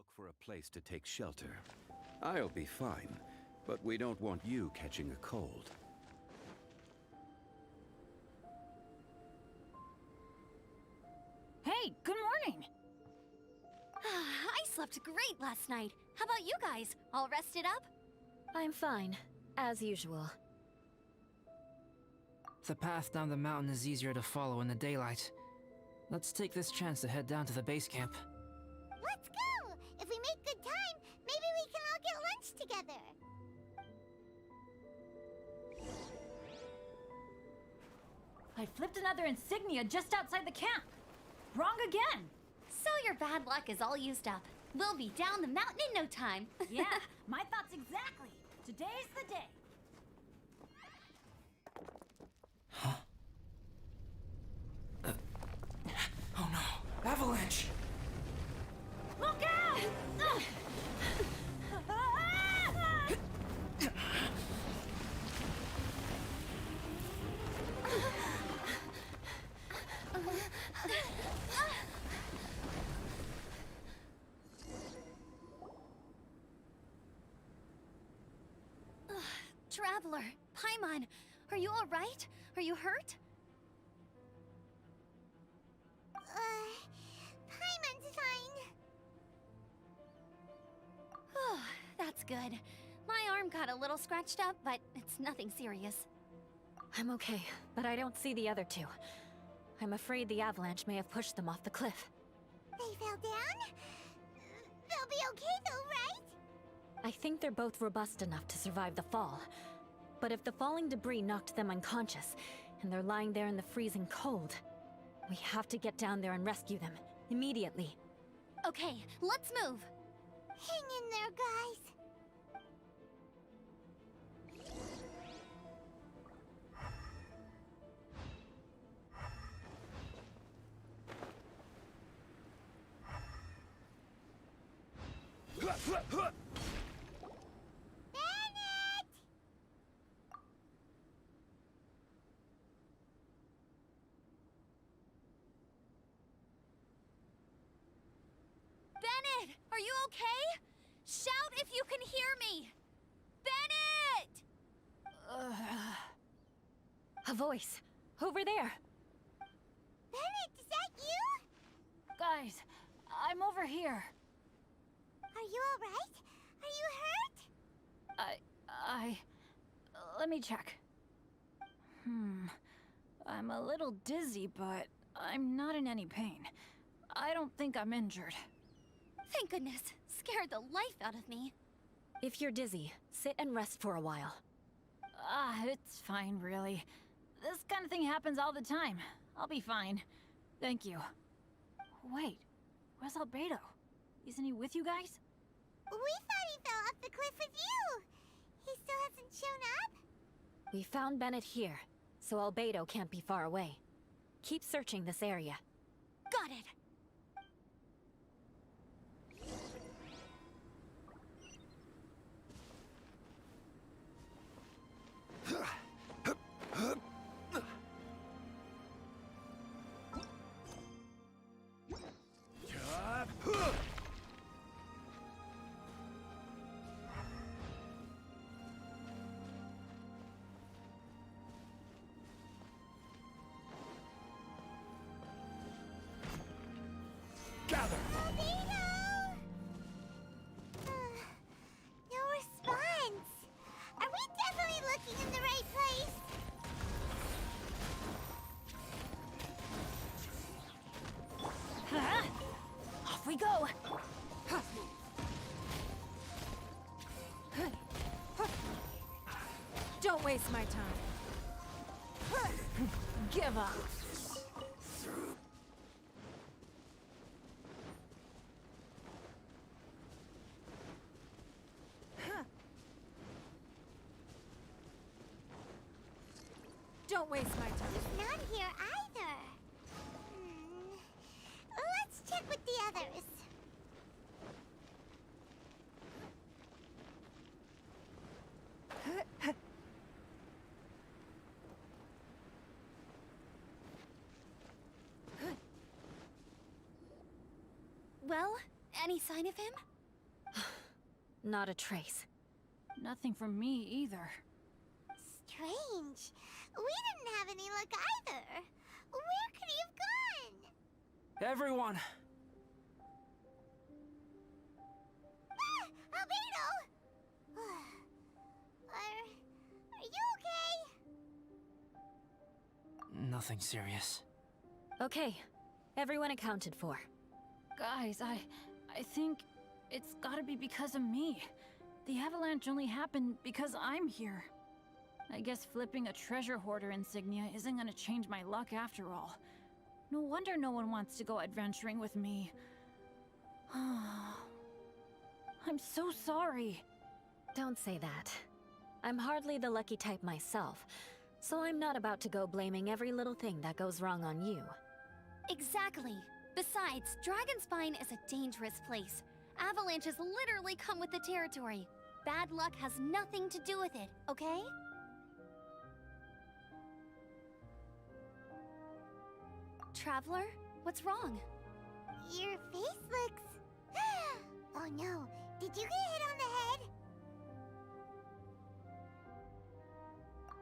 [SPEAKER 7] look for a place to take shelter. I'll be fine, but we don't want you catching a cold.
[SPEAKER 1] Hey, good morning!
[SPEAKER 6] I slept great last night. How about you guys? All rested up?
[SPEAKER 3] I'm fine, as usual.
[SPEAKER 5] The path down the mountain is easier to follow in the daylight. Let's take this chance to head down to the base camp.
[SPEAKER 4] Let's go! If we make good time, maybe we can all get lunch together.
[SPEAKER 1] I flipped another insignia just outside the camp. Wrong again!
[SPEAKER 6] So your bad luck is all used up. We'll be down the mountain in no time.
[SPEAKER 1] Yeah, my thoughts exactly. Today's the day.
[SPEAKER 5] Oh no! Avalanche!
[SPEAKER 1] Look out!
[SPEAKER 6] Traveler, Paimon, are you all right? Are you hurt?
[SPEAKER 4] Paimon's fine.
[SPEAKER 6] That's good. My arm got a little scratched up, but it's nothing serious.
[SPEAKER 3] I'm okay, but I don't see the other two. I'm afraid the avalanche may have pushed them off the cliff.
[SPEAKER 4] They fell down? They'll be okay though, right?
[SPEAKER 3] I think they're both robust enough to survive the fall. But if the falling debris knocked them unconscious, and they're lying there in the freezing cold, we have to get down there and rescue them, immediately.
[SPEAKER 6] Okay, let's move.
[SPEAKER 4] Hang in there, guys. Bennett!
[SPEAKER 6] Bennett, are you okay? Shout if you can hear me! Bennett!
[SPEAKER 3] A voice! Over there!
[SPEAKER 4] Bennett, is that you?
[SPEAKER 1] Guys, I'm over here.
[SPEAKER 4] Are you alright? Are you hurt?
[SPEAKER 1] Let me check. I'm a little dizzy, but I'm not in any pain. I don't think I'm injured.
[SPEAKER 6] Thank goodness. Scared the life out of me.
[SPEAKER 3] If you're dizzy, sit and rest for a while.
[SPEAKER 1] It's fine, really. This kind of thing happens all the time. I'll be fine. Thank you. Wait, where's Albedo? Isn't he with you guys?
[SPEAKER 4] We thought he fell off the cliff with you. He still hasn't shown up?
[SPEAKER 3] We found Bennett here, so Albedo can't be far away. Keep searching this area.
[SPEAKER 6] Got it.
[SPEAKER 2] Gather!
[SPEAKER 4] Albedo! No response. Are we definitely looking in the right place?
[SPEAKER 1] Off we go! Don't waste my time. Give up. Don't waste my time.
[SPEAKER 4] He's not here either. Let's check with the others.
[SPEAKER 6] Well, any sign of him?
[SPEAKER 3] Not a trace.
[SPEAKER 1] Nothing from me either.
[SPEAKER 4] Strange. We didn't have any luck either. Where could he have gone?
[SPEAKER 5] Everyone!
[SPEAKER 4] Ah! Albedo! Are you okay?
[SPEAKER 5] Nothing serious.
[SPEAKER 3] Okay, everyone accounted for.
[SPEAKER 1] Guys, I think it's gotta be because of me. The avalanche only happened because I'm here. I guess flipping a treasure hoarder insignia isn't gonna change my luck after all. No wonder no one wants to go adventuring with me. I'm so sorry.
[SPEAKER 3] Don't say that. I'm hardly the lucky type myself, so I'm not about to go blaming every little thing that goes wrong on you.
[SPEAKER 6] Exactly. Besides, Dragonspine is a dangerous place. Avalanches literally come with the territory. Bad luck has nothing to do with it, okay? Traveler, what's wrong?
[SPEAKER 4] Your face looks... Oh no, did you get hit on the head?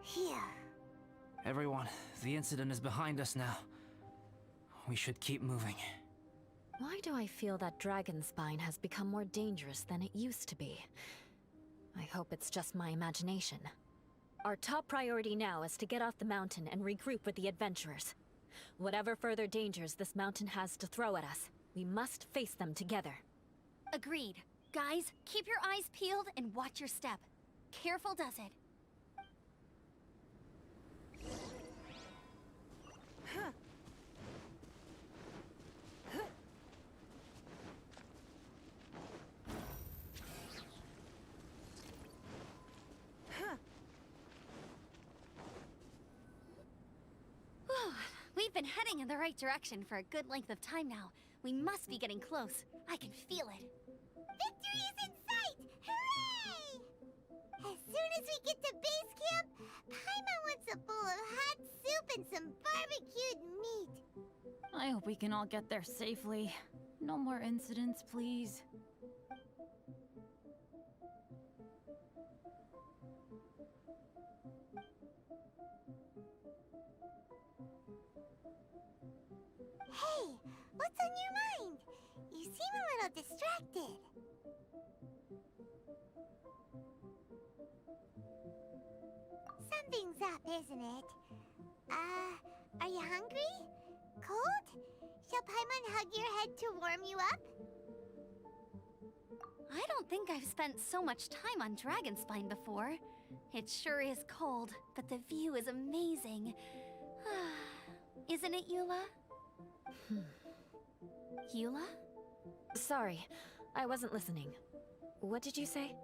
[SPEAKER 4] Here.
[SPEAKER 5] Everyone, the incident is behind us now. We should keep moving.
[SPEAKER 3] Why do I feel that Dragonspine has become more dangerous than it used to be? I hope it's just my imagination. Our top priority now is to get off the mountain and regroup with the adventurers. Whatever further dangers this mountain has to throw at us, we must face them together.
[SPEAKER 6] Agreed. Guys, keep your eyes peeled and watch your step. Careful does it. We've been heading in the right direction for a good length of time now. We must be getting close. I can feel it.
[SPEAKER 4] Victory is in sight! Hooray! As soon as we get to base camp, Paimon wants a bowl of hot soup and some barbecued meat.
[SPEAKER 1] I hope we can all get there safely. No more incidents, please.
[SPEAKER 4] Hey, what's on your mind? You seem a little distracted. Something's up, isn't it? Are you hungry? Cold? Shall Paimon hug your head to warm you up?
[SPEAKER 6] I don't think I've spent so much time on Dragonspine before. It sure is cold, but the view is amazing. Isn't it, Eula? Eula?
[SPEAKER 3] Sorry, I wasn't listening. What did you say?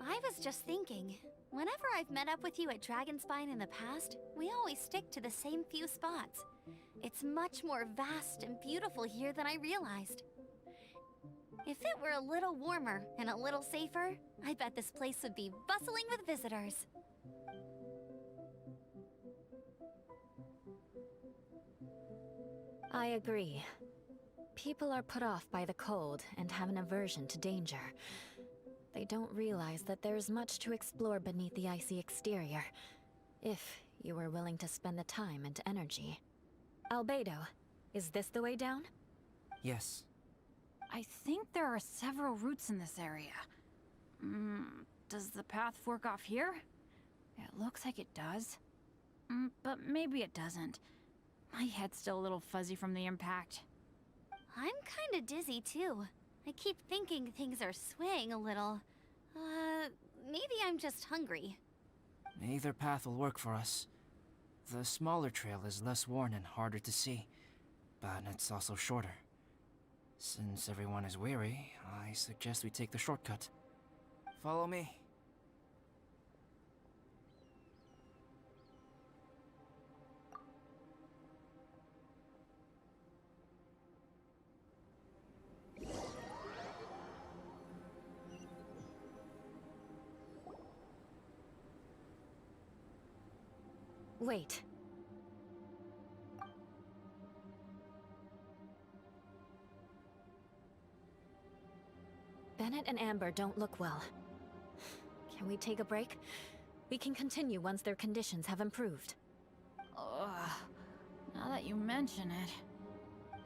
[SPEAKER 6] I was just thinking, whenever I've met up with you at Dragonspine in the past, we always stick to the same few spots. It's much more vast and beautiful here than I realized. If it were a little warmer and a little safer, I bet this place would be bustling with visitors.
[SPEAKER 3] I agree. People are put off by the cold and have an aversion to danger. They don't realize that there's much to explore beneath the icy exterior, if you were willing to spend the time and energy. Albedo, is this the way down?
[SPEAKER 5] Yes.
[SPEAKER 1] I think there are several routes in this area. Does the path fork off here? It looks like it does. But maybe it doesn't. My head's still a little fuzzy from the impact.
[SPEAKER 6] I'm kinda dizzy too. I keep thinking things are swaying a little. Maybe I'm just hungry.
[SPEAKER 5] Either path will work for us. The smaller trail is less worn and harder to see, but it's also shorter. Since everyone is weary, I suggest we take the shortcut. Follow me.
[SPEAKER 3] Wait. Bennett and Amber don't look well. Can we take a break? We can continue once their conditions have improved.
[SPEAKER 1] Ugh. Now that you mention it.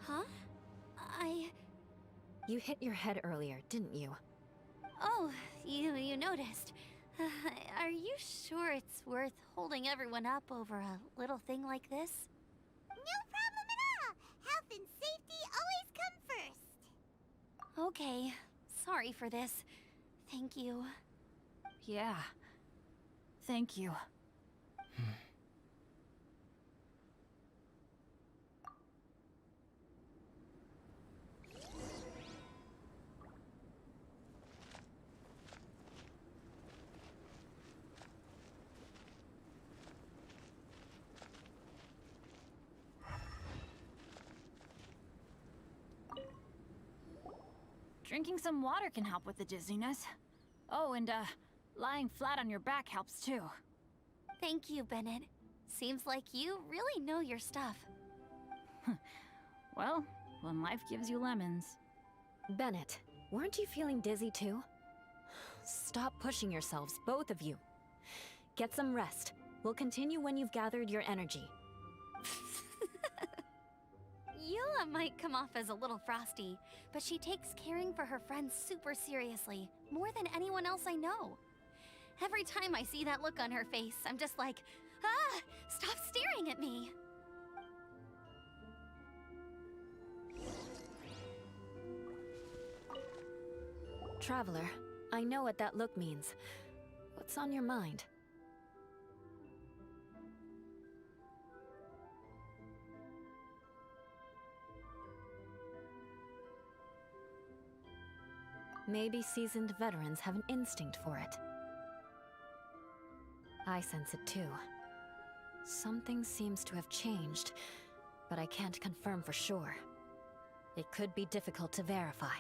[SPEAKER 6] Huh?
[SPEAKER 3] You hit your head earlier, didn't you?
[SPEAKER 6] Oh, you noticed. Are you sure it's worth holding everyone up over a little thing like this?
[SPEAKER 4] No problem at all! Health and safety always come first!
[SPEAKER 6] Okay. Sorry for this. Thank you.
[SPEAKER 1] Yeah. Thank you. Drinking some water can help with the dizziness. Oh, and lying flat on your back helps too.
[SPEAKER 6] Thank you, Bennett. Seems like you really know your stuff.
[SPEAKER 1] Well, when life gives you lemons.
[SPEAKER 3] Bennett, weren't you feeling dizzy too? Stop pushing yourselves, both of you. Get some rest. We'll continue when you've gathered your energy.
[SPEAKER 6] Eula might come off as a little frosty, but she takes caring for her friends super seriously, more than anyone else I know. Every time I see that look on her face, I'm just like, ah, stop staring at me.
[SPEAKER 3] Traveler, I know what that look means. What's on your mind? Maybe seasoned veterans have an instinct for it. I sense it too. Something seems to have changed, but I can't confirm for sure. It could be difficult to verify.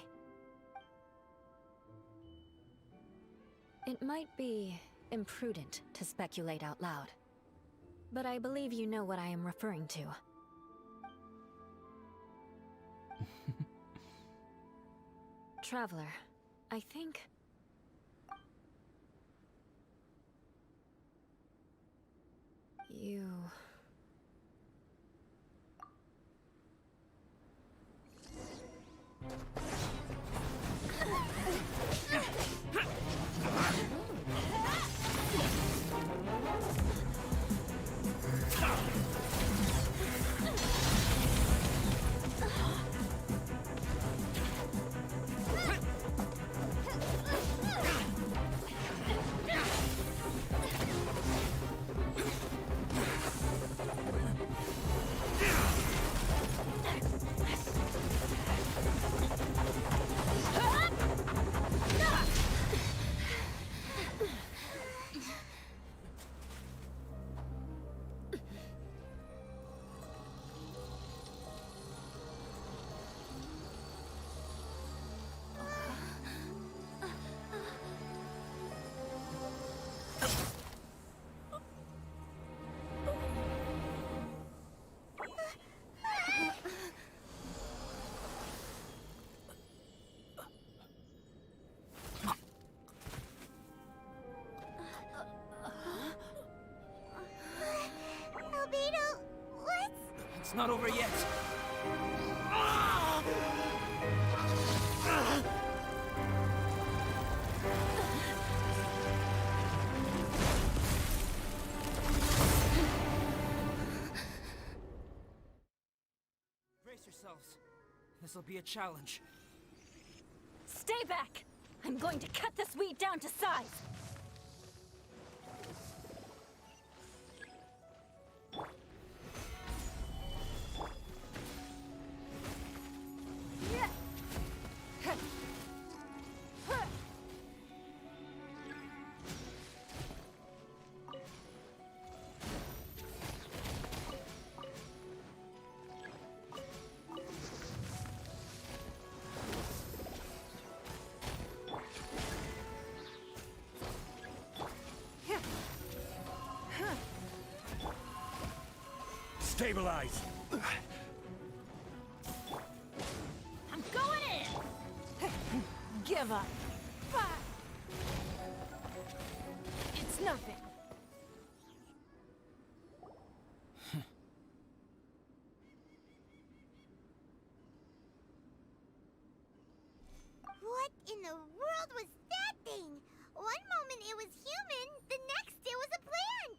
[SPEAKER 3] It might be imprudent to speculate out loud, but I believe you know what I am referring to. Traveler, I think... you...
[SPEAKER 5] It's not over yet. Brace yourselves. This'll be a challenge.
[SPEAKER 3] Stay back! I'm going to cut this weed down to size!
[SPEAKER 2] Stabilize!
[SPEAKER 1] I'm going in!
[SPEAKER 3] Give up!
[SPEAKER 1] It's nothing.
[SPEAKER 4] What in the world was that thing? One moment it was human, the next it was a plant!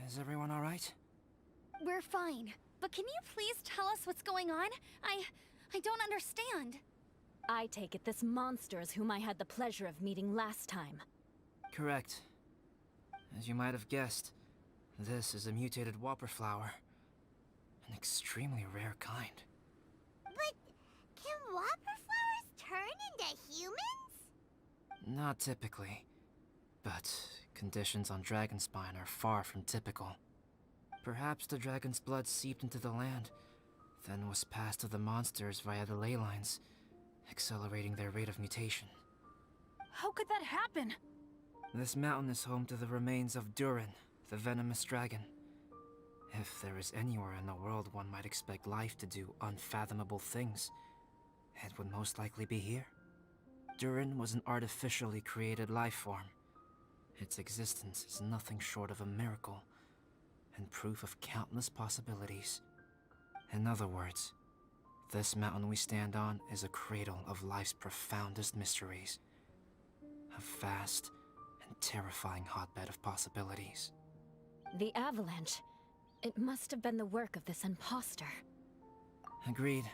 [SPEAKER 5] Is everyone alright?
[SPEAKER 6] We're fine. But can you please tell us what's going on? I don't understand.
[SPEAKER 3] I take it this monster is whom I had the pleasure of meeting last time.
[SPEAKER 5] Correct. As you might have guessed, this is a mutated whopper flower. An extremely rare kind.
[SPEAKER 4] But can whopper flowers turn into humans?
[SPEAKER 5] Not typically, but conditions on Dragonspine are far from typical. Perhaps the dragon's blood seeped into the land, then was passed to the monsters via the ley lines, accelerating their rate of mutation.
[SPEAKER 1] How could that happen?
[SPEAKER 5] This mountain is home to the remains of Durin, the venomous dragon. If there is anywhere in the world one might expect life to do unfathomable things, it would most likely be here. Durin was an artificially created life form. Its existence is nothing short of a miracle, and proof of countless possibilities. In other words, this mountain we stand on is a cradle of life's profoundest mysteries. A vast and terrifying hotbed of possibilities.
[SPEAKER 3] The avalanche. It must have been the work of this imposter.
[SPEAKER 5] Agreed.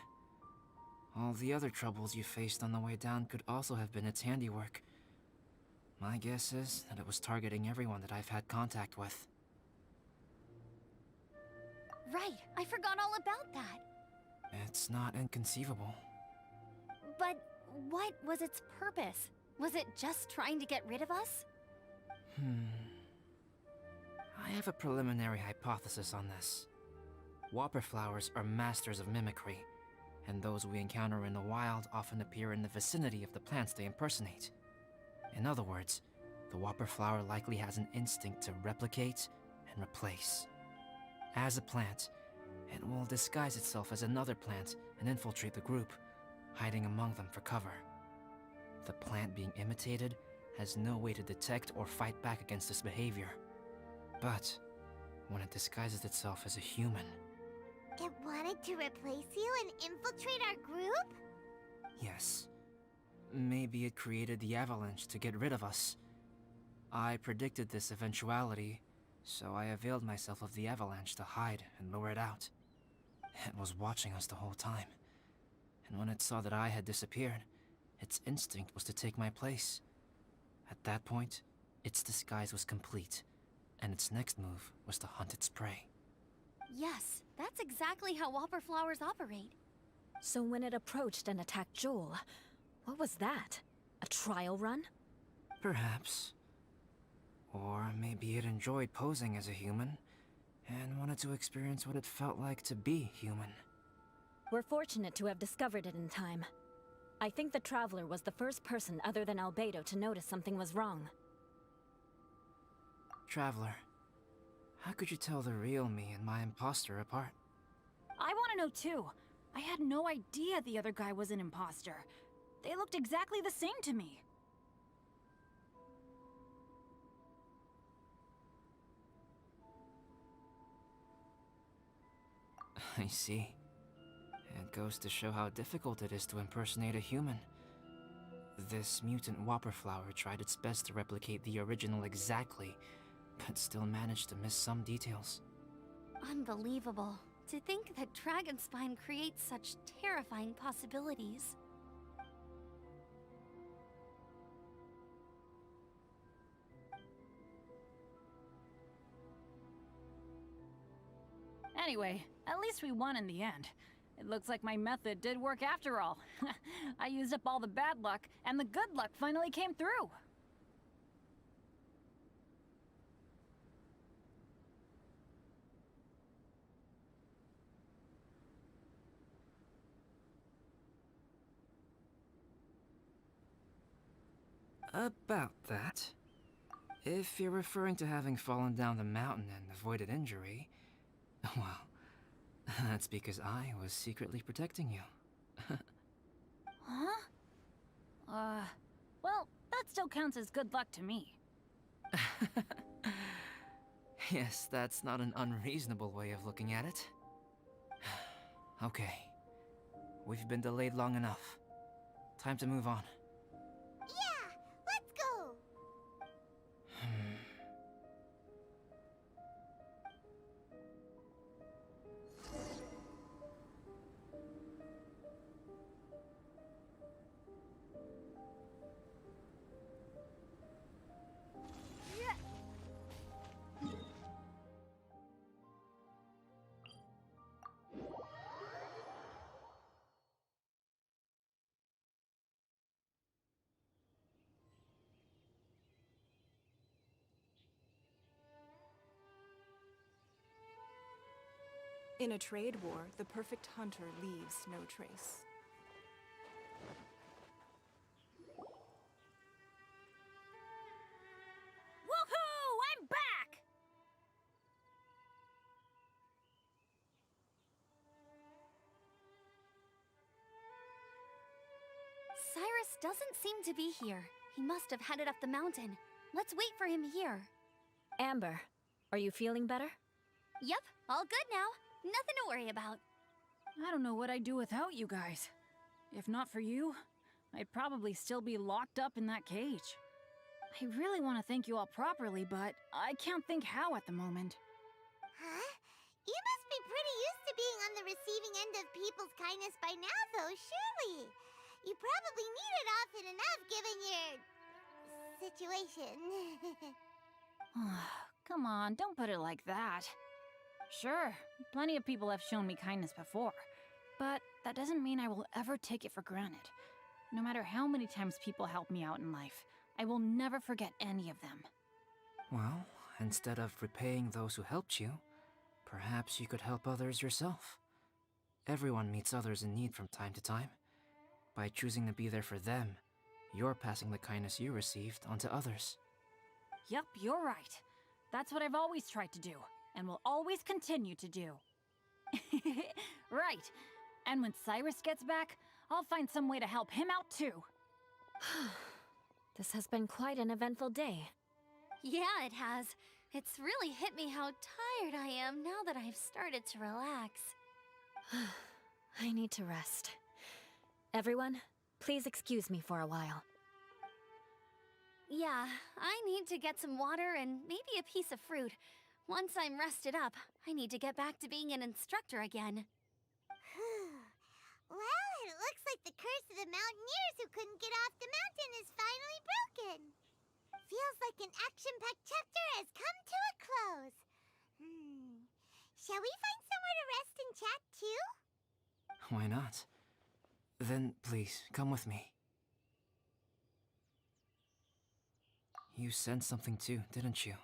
[SPEAKER 5] All the other troubles you faced on the way down could also have been its handiwork. My guess is that it was targeting everyone that I've had contact with.
[SPEAKER 6] Right, I forgot all about that.
[SPEAKER 5] It's not inconceivable.
[SPEAKER 6] But what was its purpose? Was it just trying to get rid of us?
[SPEAKER 5] I have a preliminary hypothesis on this. Whopper flowers are masters of mimicry, and those we encounter in the wild often appear in the vicinity of the plants they impersonate. In other words, the whopper flower likely has an instinct to replicate and replace. As a plant, it will disguise itself as another plant and infiltrate the group, hiding among them for cover. The plant being imitated has no way to detect or fight back against this behavior. But when it disguises itself as a human...
[SPEAKER 4] It wanted to replace you and infiltrate our group?
[SPEAKER 5] Yes. Maybe it created the avalanche to get rid of us. I predicted this eventuality, so I availed myself of the avalanche to hide and lure it out. It was watching us the whole time, and when it saw that I had disappeared, its instinct was to take my place. At that point, its disguise was complete, and its next move was to hunt its prey.
[SPEAKER 6] Yes, that's exactly how whopper flowers operate.
[SPEAKER 3] So when it approached and attacked Joel, what was that? A trial run?
[SPEAKER 5] Perhaps. Or maybe it enjoyed posing as a human, and wanted to experience what it felt like to be human.
[SPEAKER 3] We're fortunate to have discovered it in time. I think the Traveler was the first person other than Albedo to notice something was wrong.
[SPEAKER 5] Traveler, how could you tell the real me and my imposter apart?
[SPEAKER 1] I want to know too. I had no idea the other guy was an imposter. They looked exactly the same to me.
[SPEAKER 5] I see. It goes to show how difficult it is to impersonate a human. This mutant whopper flower tried its best to replicate the original exactly, but still managed to miss some details.
[SPEAKER 6] Unbelievable. To think that Dragonspine creates such terrifying possibilities.
[SPEAKER 1] Anyway, at least we won in the end. It looks like my method did work after all. I used up all the bad luck, and the good luck finally came through.
[SPEAKER 5] About that. If you're referring to having fallen down the mountain and avoided injury, well, that's because I was secretly protecting you.
[SPEAKER 1] Huh? Well, still counts as good luck to me.
[SPEAKER 5] Yes, that's not an unreasonable way of looking at it. Okay. We've been delayed long enough. Time to move on.
[SPEAKER 4] Yeah, let's go.
[SPEAKER 8] In a trade war, the perfect hunter leaves no trace.
[SPEAKER 1] Woohoo! I'm back!
[SPEAKER 6] Cyrus doesn't seem to be here. He must have headed up the mountain. Let's wait for him here.
[SPEAKER 3] Amber, are you feeling better?
[SPEAKER 6] Yep, all good now. Nothing to worry about.
[SPEAKER 1] I don't know what I'd do without you guys. If not for you, I'd probably still be locked up in that cage. I really want to thank you all properly, but I can't think how at the moment.
[SPEAKER 4] Huh? You must be pretty used to being on the receiving end of people's kindness by now, though, surely. You probably need it often enough, given your situation.
[SPEAKER 1] Come on, don't put it like that. Sure, plenty of people have shown me kindness before, but that doesn't mean I will ever take it for granted. No matter how many times people help me out in life, I will never forget any of them.
[SPEAKER 5] Well, instead of repaying those who helped you, perhaps you could help others yourself. Everyone meets others in need from time to time. By choosing to be there for them, you're passing the kindness you received onto others.
[SPEAKER 1] Yup, you're right. That's what I've always tried to do, and will always continue to do. Right. And when Cyrus gets back, I'll find some way to help him out too.
[SPEAKER 3] This has been quite an eventful day.
[SPEAKER 6] Yeah, it has. It's really hit me how tired I am now that I've started to relax.
[SPEAKER 3] I need to rest. Everyone, please excuse me for a while.
[SPEAKER 6] Yeah, I need to get some water and maybe a piece of fruit. Once I'm rested up, I need to get back to being an instructor again.
[SPEAKER 4] Well, it looks like the curse of the mountaineers who couldn't get off the mountain is finally broken. Feels like an action-packed chapter has come to a close. Shall we find somewhere to rest and chat too?
[SPEAKER 5] Why not? Then, please, come with me. You sensed something too, didn't you?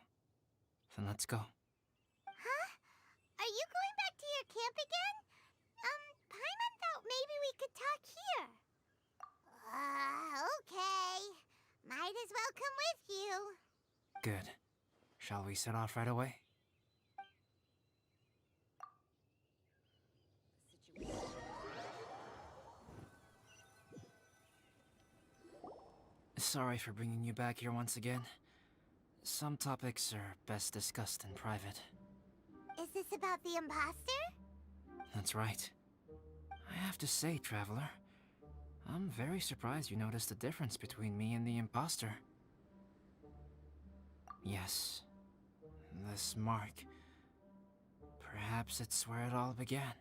[SPEAKER 5] Then let's go.
[SPEAKER 4] Huh? Are you going back to your camp again? Paimon thought maybe we could talk here. Okay. Might as well come with you.
[SPEAKER 5] Good. Shall we set off right away? Sorry for bringing you back here once again. Some topics are best discussed in private.
[SPEAKER 4] Is this about the imposter?
[SPEAKER 5] That's right. I have to say, Traveler, I'm very surprised you noticed the difference between me and the imposter. Yes, this mark. Perhaps it's where it all began.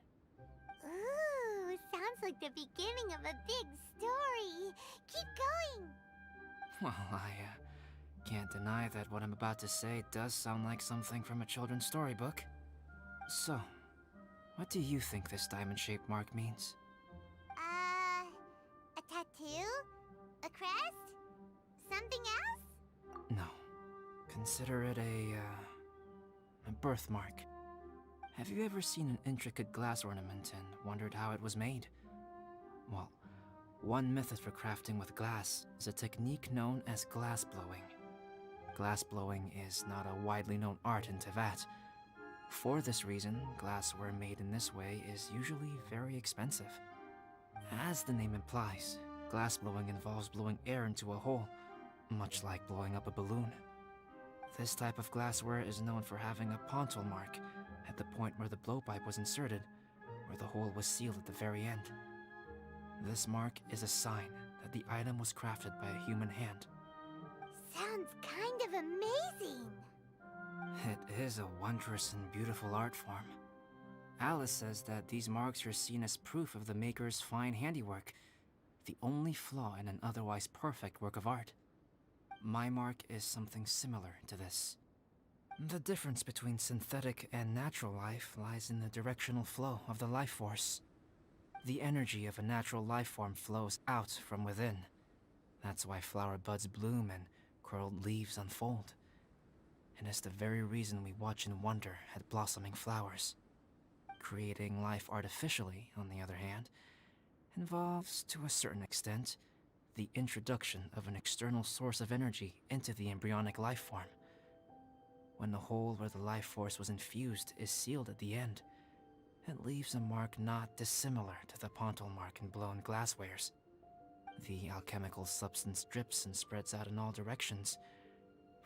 [SPEAKER 4] Ooh, sounds like the beginning of a big story. Keep going.
[SPEAKER 5] Well, I can't deny that what I'm about to say does sound like something from a children's storybook. So, what do you think this diamond-shaped mark means?
[SPEAKER 4] A tattoo? A crest? Something else?
[SPEAKER 5] No. Consider it a birthmark. Have you ever seen an intricate glass ornament and wondered how it was made? Well, one method for crafting with glass is a technique known as glass blowing. Glass blowing is not a widely known art in Tevat. For this reason, glassware made in this way is usually very expensive. As the name implies, glass blowing involves blowing air into a hole. much like blowing up a balloon. This type of glassware is known for having a pontil mark at the point where the blowpipe was inserted, where the hole was sealed at the very end. This mark is a sign that the item was crafted by a human hand.
[SPEAKER 4] Sounds kind of amazing.
[SPEAKER 5] It is a wondrous and beautiful art form. Alice says that these marks are seen as proof of the maker's fine handiwork, the only flaw in an otherwise perfect work of art. My mark is something similar to this. The difference between synthetic and natural life lies in the directional flow of the life force. The energy of a natural life form flows out from within. That's why flower buds bloom and curled leaves unfold. And it's the very reason we watch and wonder at blossoming flowers. Creating life artificially, on the other hand, involves, to a certain extent, the introduction of an external source of energy into the embryonic life form. When the hole where the life force was infused is sealed at the end, it leaves a mark not dissimilar to the pontil mark in blown glasswares. The alchemical substance drips and spreads out in all directions,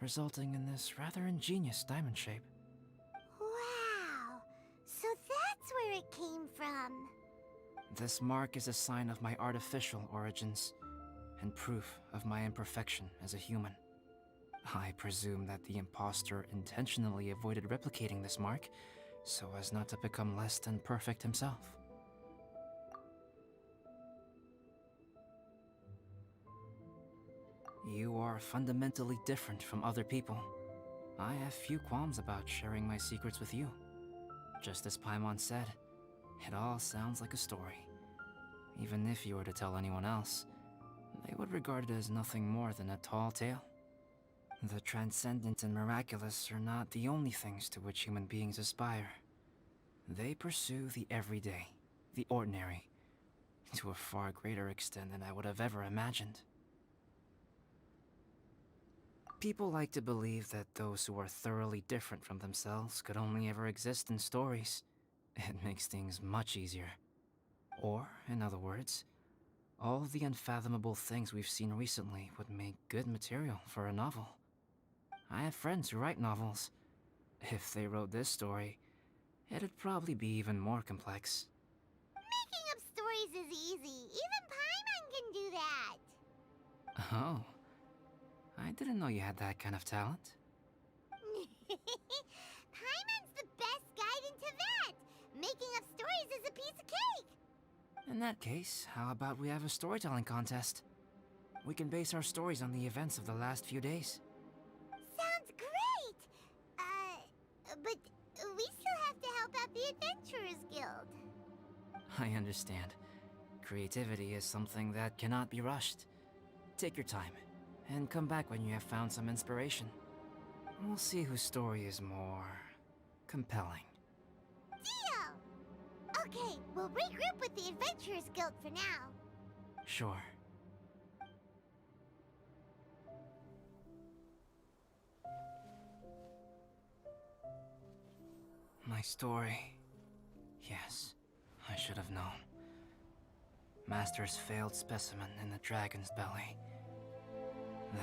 [SPEAKER 5] resulting in this rather ingenious diamond shape.
[SPEAKER 4] Wow, so that's where it came from.
[SPEAKER 5] This mark is a sign of my artificial origins, and proof of my imperfection as a human. I presume that the impostor intentionally avoided replicating this mark, so as not to become less than perfect himself. You are fundamentally different from other people. I have few qualms about sharing my secrets with you. Just as Paimon said, it all sounds like a story. Even if you were to tell anyone else, they would regard it as nothing more than a tall tale. The transcendent and miraculous are not the only things to which human beings aspire. They pursue the everyday, the ordinary, to a far greater extent than I would have ever imagined. People like to believe that those who are thoroughly different from themselves could only ever exist in stories. It makes things much easier. Or, in other words, all the unfathomable things we've seen recently would make good material for a novel. I have friends who write novels. If they wrote this story, it'd probably be even more complex.
[SPEAKER 4] Making up stories is easy. Even Paimon can do that.
[SPEAKER 5] Oh. I didn't know you had that kind of talent.
[SPEAKER 4] Paimon's the best guide into that. Making up stories is a piece of cake.
[SPEAKER 5] In that case, how about we have a storytelling contest? We can base our stories on the events of the last few days.
[SPEAKER 4] Sounds great! But we still have to help out the Adventurers Guild.
[SPEAKER 5] I understand. Creativity is something that cannot be rushed. Take your time, and come back when you have found some inspiration. We'll see whose story is more compelling.
[SPEAKER 4] Deal! Okay, we'll regroup with the Adventurers Guild for now.
[SPEAKER 5] Sure. My story. Yes, I should have known. Master's failed specimen in the dragon's belly.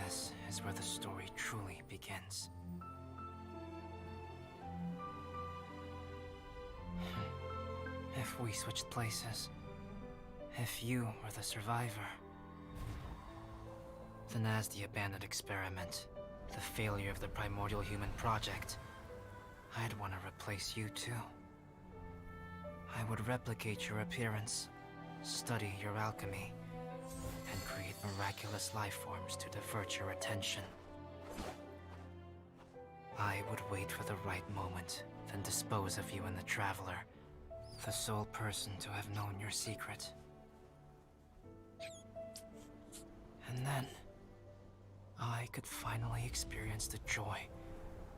[SPEAKER 5] This is where the story truly begins. If we switched places, if you were the survivor, then as the abandoned experiment, the failure of the primordial human project, I'd want to replace you too. I would replicate your appearance, study your alchemy, and create miraculous life forms to divert your attention. I would wait for the right moment, then dispose of you and the Traveler, the sole person to have known your secret. And then, I could finally experience the joy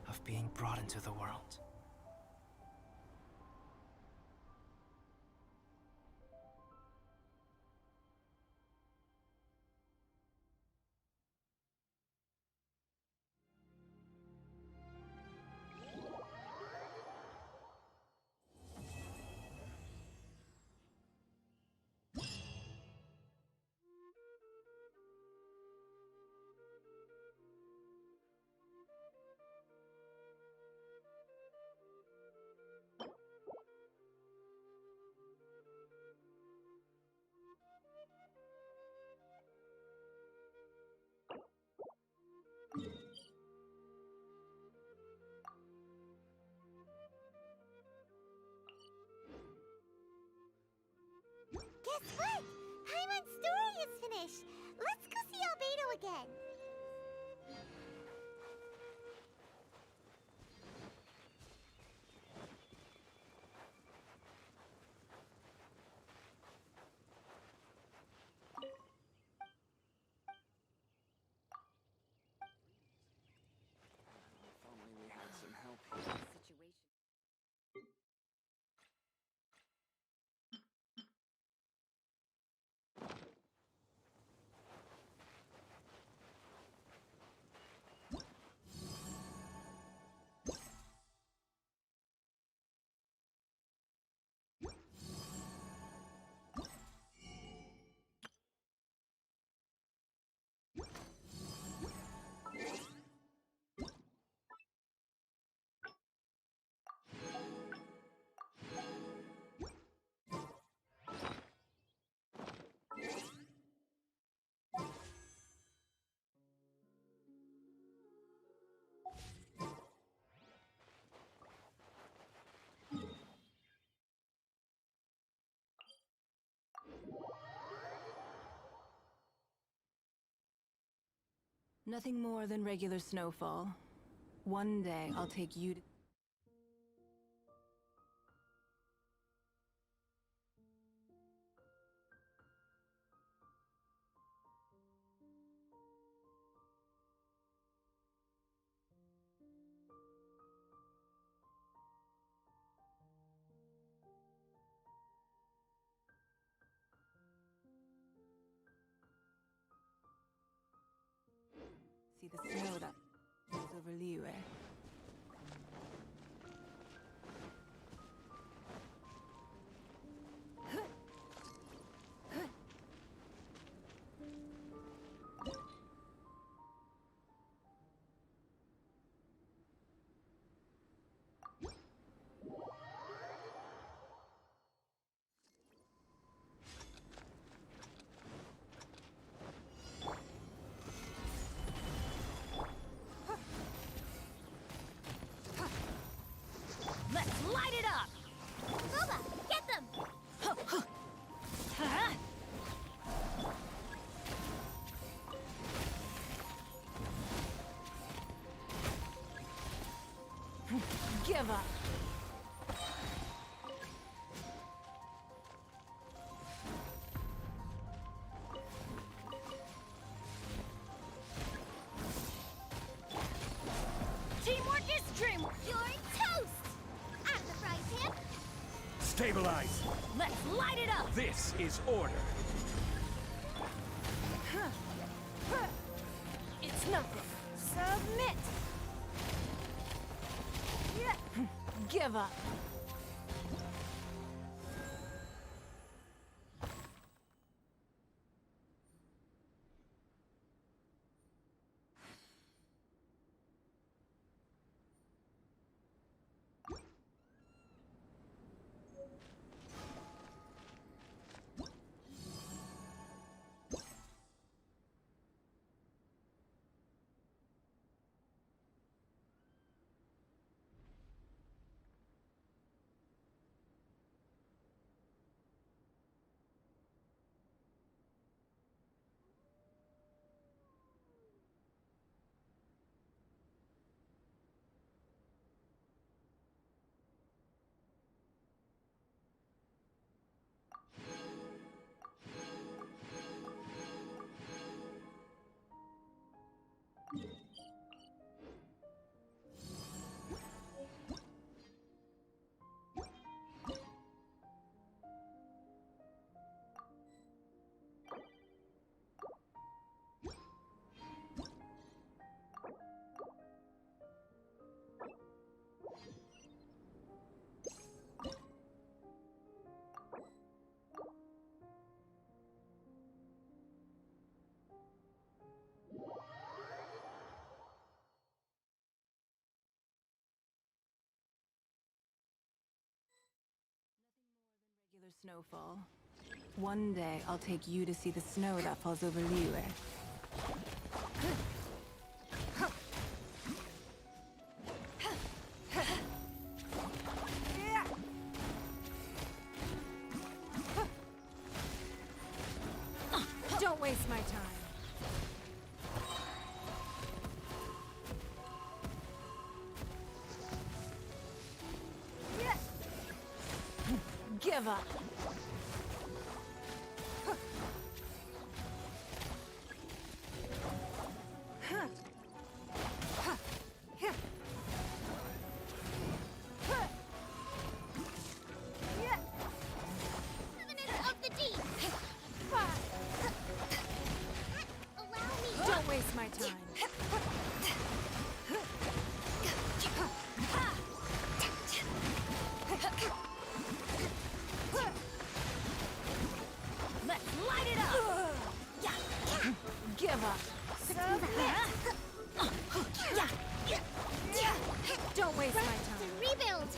[SPEAKER 5] of being brought into the world.
[SPEAKER 4] What? Paimon's story is finished. Let's go see Albedo again.
[SPEAKER 8] If only we had some help here. Nothing more than regular snowfall. One day I'll take you to... see the snow that falls over Liyue.
[SPEAKER 1] Let's light it up!
[SPEAKER 4] Boba, get them!
[SPEAKER 1] Huh?
[SPEAKER 8] Give up!
[SPEAKER 1] Teamwork is dreamwork!
[SPEAKER 4] You're toast! I'm the frying pan.
[SPEAKER 2] Stabilize!
[SPEAKER 1] Let's light it up!
[SPEAKER 2] This is order.
[SPEAKER 8] It's nothing. Submit! Give up! Regular snowfall. One day I'll take you to see the snow that falls over Liyue. Give up.
[SPEAKER 4] Covenant of the deep. Allow me.
[SPEAKER 8] Don't waste my time.
[SPEAKER 1] Let's light it up!
[SPEAKER 8] Give up. Don't waste my time.
[SPEAKER 4] Rebuild.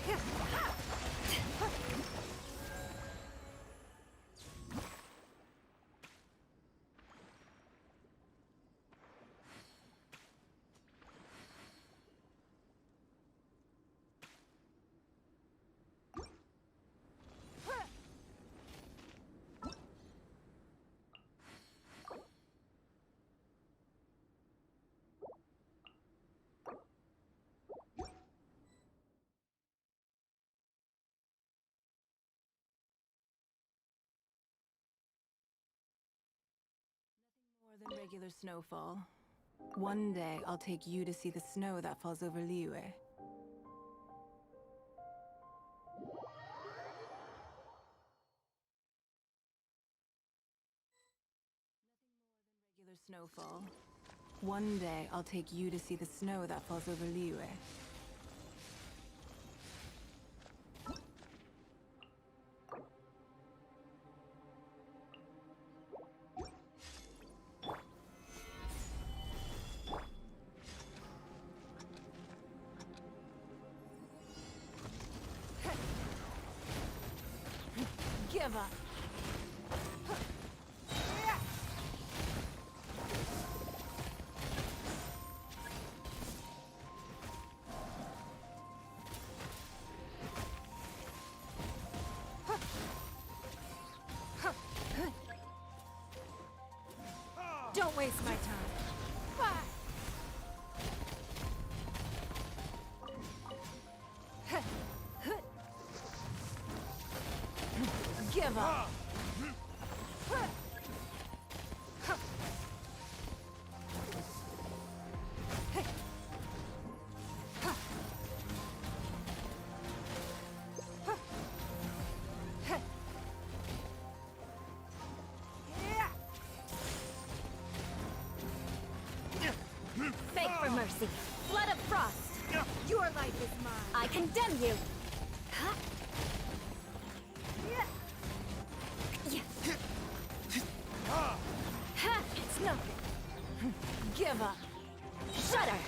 [SPEAKER 8] More than regular snowfall. One day, I'll take you to see the snow that falls over Liyue. Regular snowfall. One day, I'll take you to see the snow that falls over Liyue. Give up. Don't waste my time. Give up.
[SPEAKER 3] Beg for mercy. Blood of frost.
[SPEAKER 8] Your life is mine.
[SPEAKER 3] I condemn you.
[SPEAKER 8] It's nothing. Give up.
[SPEAKER 3] Shudder.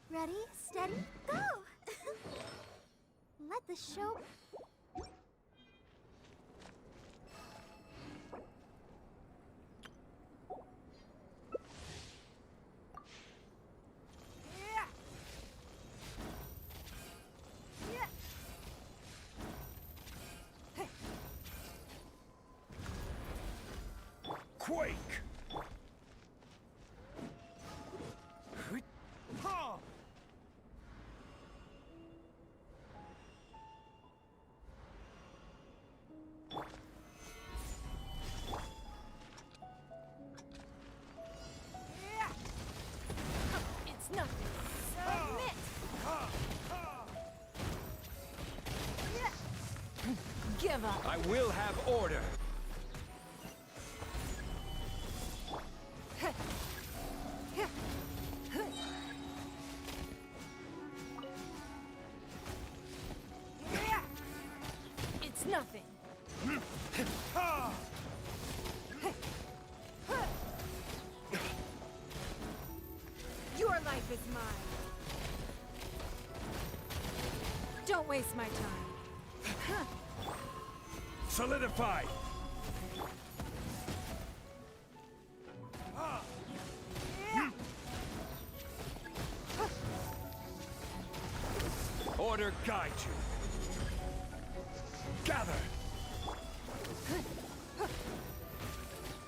[SPEAKER 4] Ready, steady, go! Let the show...
[SPEAKER 2] Quake!
[SPEAKER 8] It's nothing. Submit. Give up.
[SPEAKER 2] I will have order.
[SPEAKER 8] It's nothing. Your life is mine. Don't waste my time.
[SPEAKER 2] Solidify! order guide you. Gather!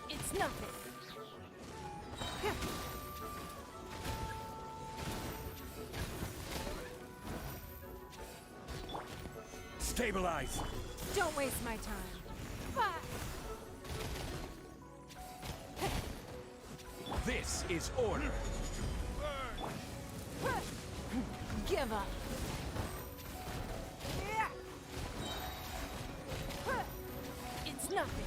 [SPEAKER 8] It's nothing.
[SPEAKER 2] Stabilize!
[SPEAKER 8] Don't waste my time.
[SPEAKER 2] This is order.
[SPEAKER 8] Give up. It's nothing.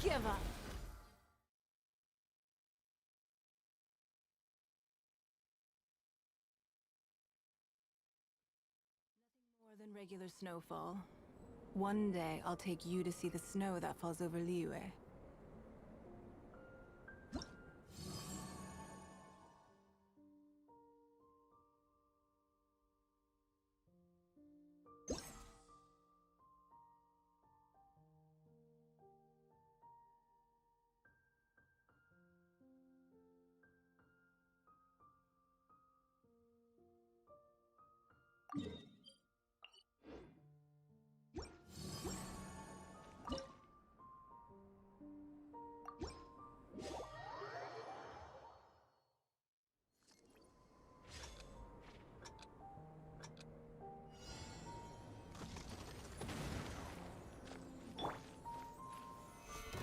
[SPEAKER 8] Give up. More than regular snowfall. One day, I'll take you to see the snow that falls over Liyue.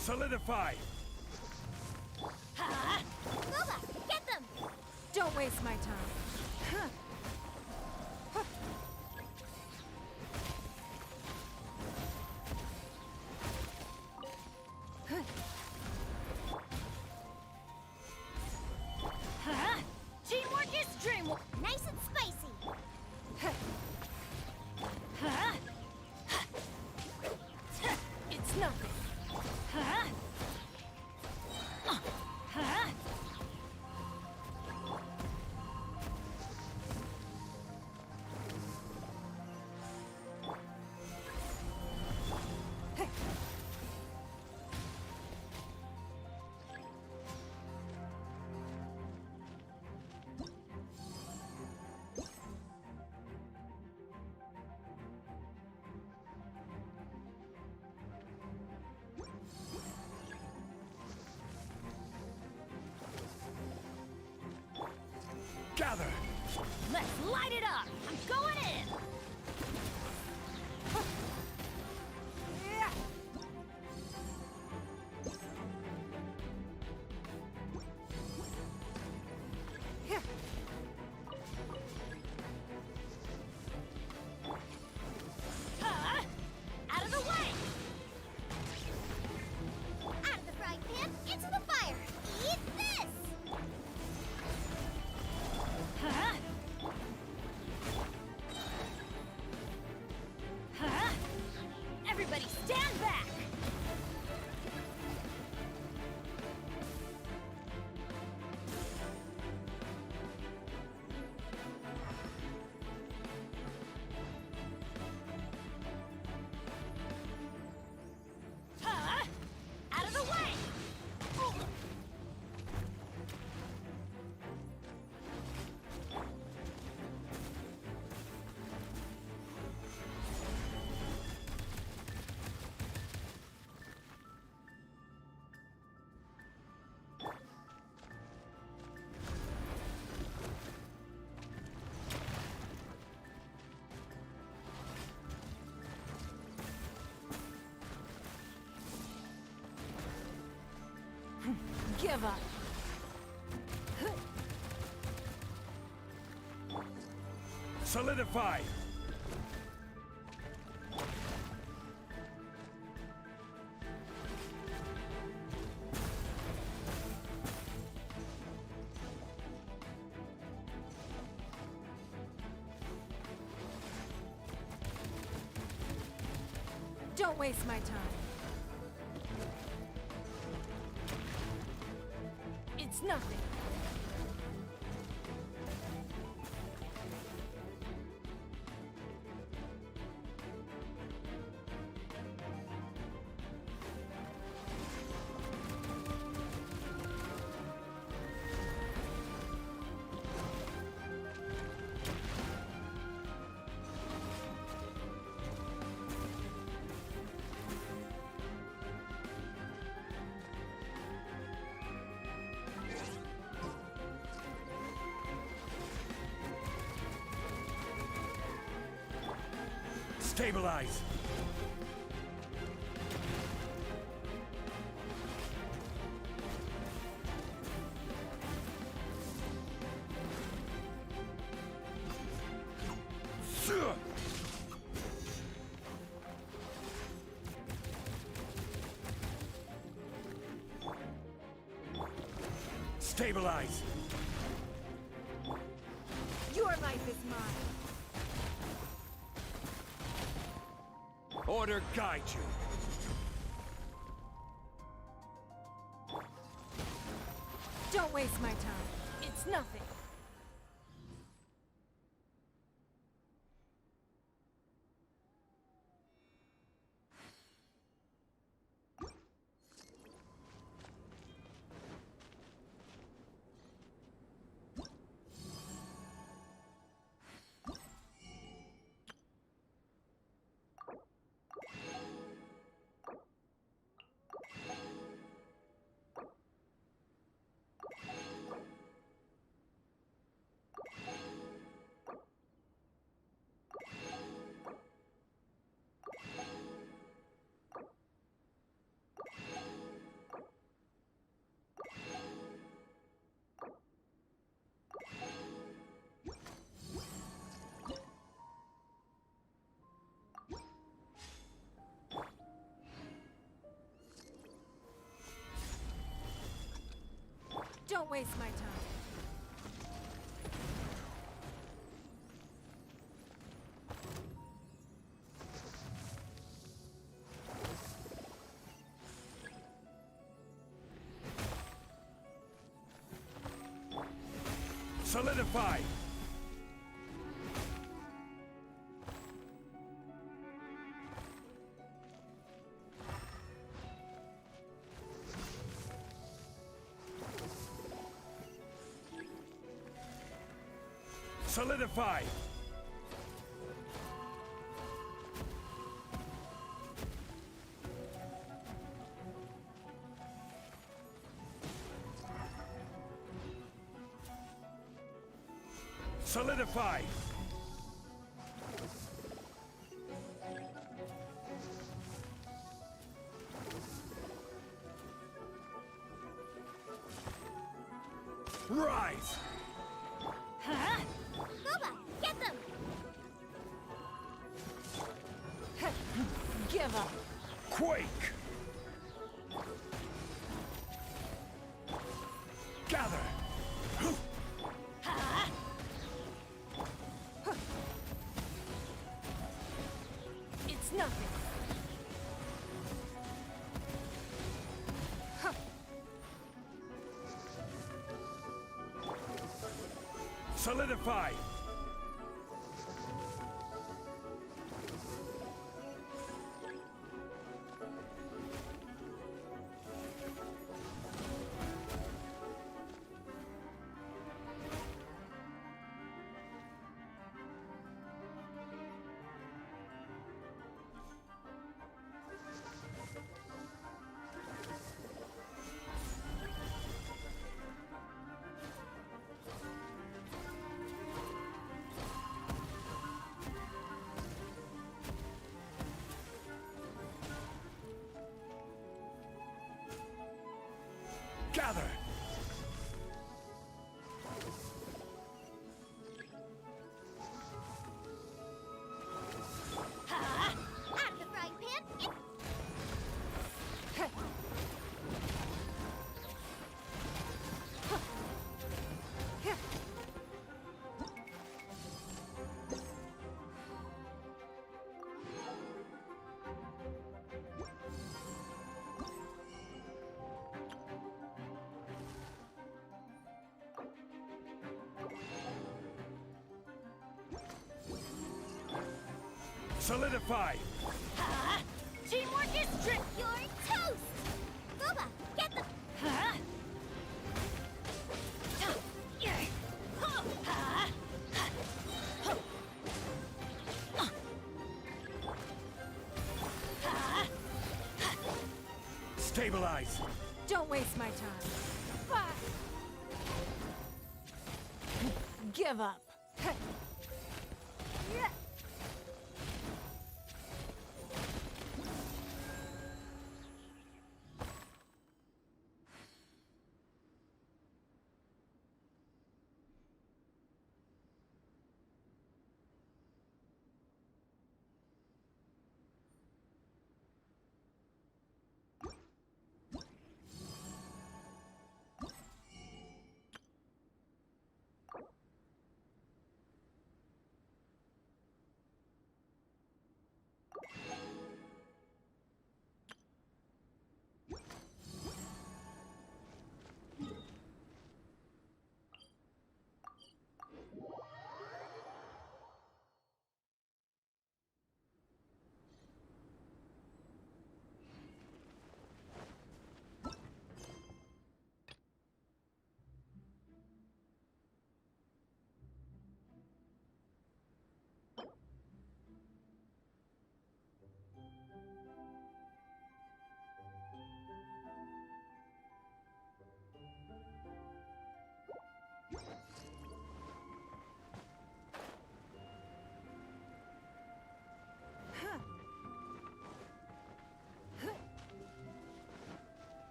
[SPEAKER 2] Solidify!
[SPEAKER 4] Luba, get them!
[SPEAKER 8] Don't waste my time.
[SPEAKER 1] Teamwork is dreamwork.
[SPEAKER 4] Nice and spicy.
[SPEAKER 8] It's nothing.
[SPEAKER 2] Gather!
[SPEAKER 1] Let's light it up. I'm going in. Out of the way.
[SPEAKER 4] Out of the frying pan, into the fire. Eat this!
[SPEAKER 1] Everybody stand back! Out of the way!
[SPEAKER 8] Give up.
[SPEAKER 2] Solidify!
[SPEAKER 8] Don't waste my time. It's nothing.
[SPEAKER 2] Stabilize! Stabilize!
[SPEAKER 8] Your life is mine.
[SPEAKER 2] Order guide you.
[SPEAKER 8] Don't waste my time. It's nothing. Don't waste my time.
[SPEAKER 2] Solidify! Solidify! Solidify! Rise!
[SPEAKER 4] Huh? Booba, get them!
[SPEAKER 8] Give up.
[SPEAKER 2] Quake! Gather!
[SPEAKER 8] It's nothing.
[SPEAKER 2] Solidify! Gather!
[SPEAKER 4] Out of the frying pan!
[SPEAKER 2] Solidify!
[SPEAKER 4] Teamwork is strict! You're toast! Booba, get them!
[SPEAKER 2] Stabilize!
[SPEAKER 8] Don't waste my time. Give up.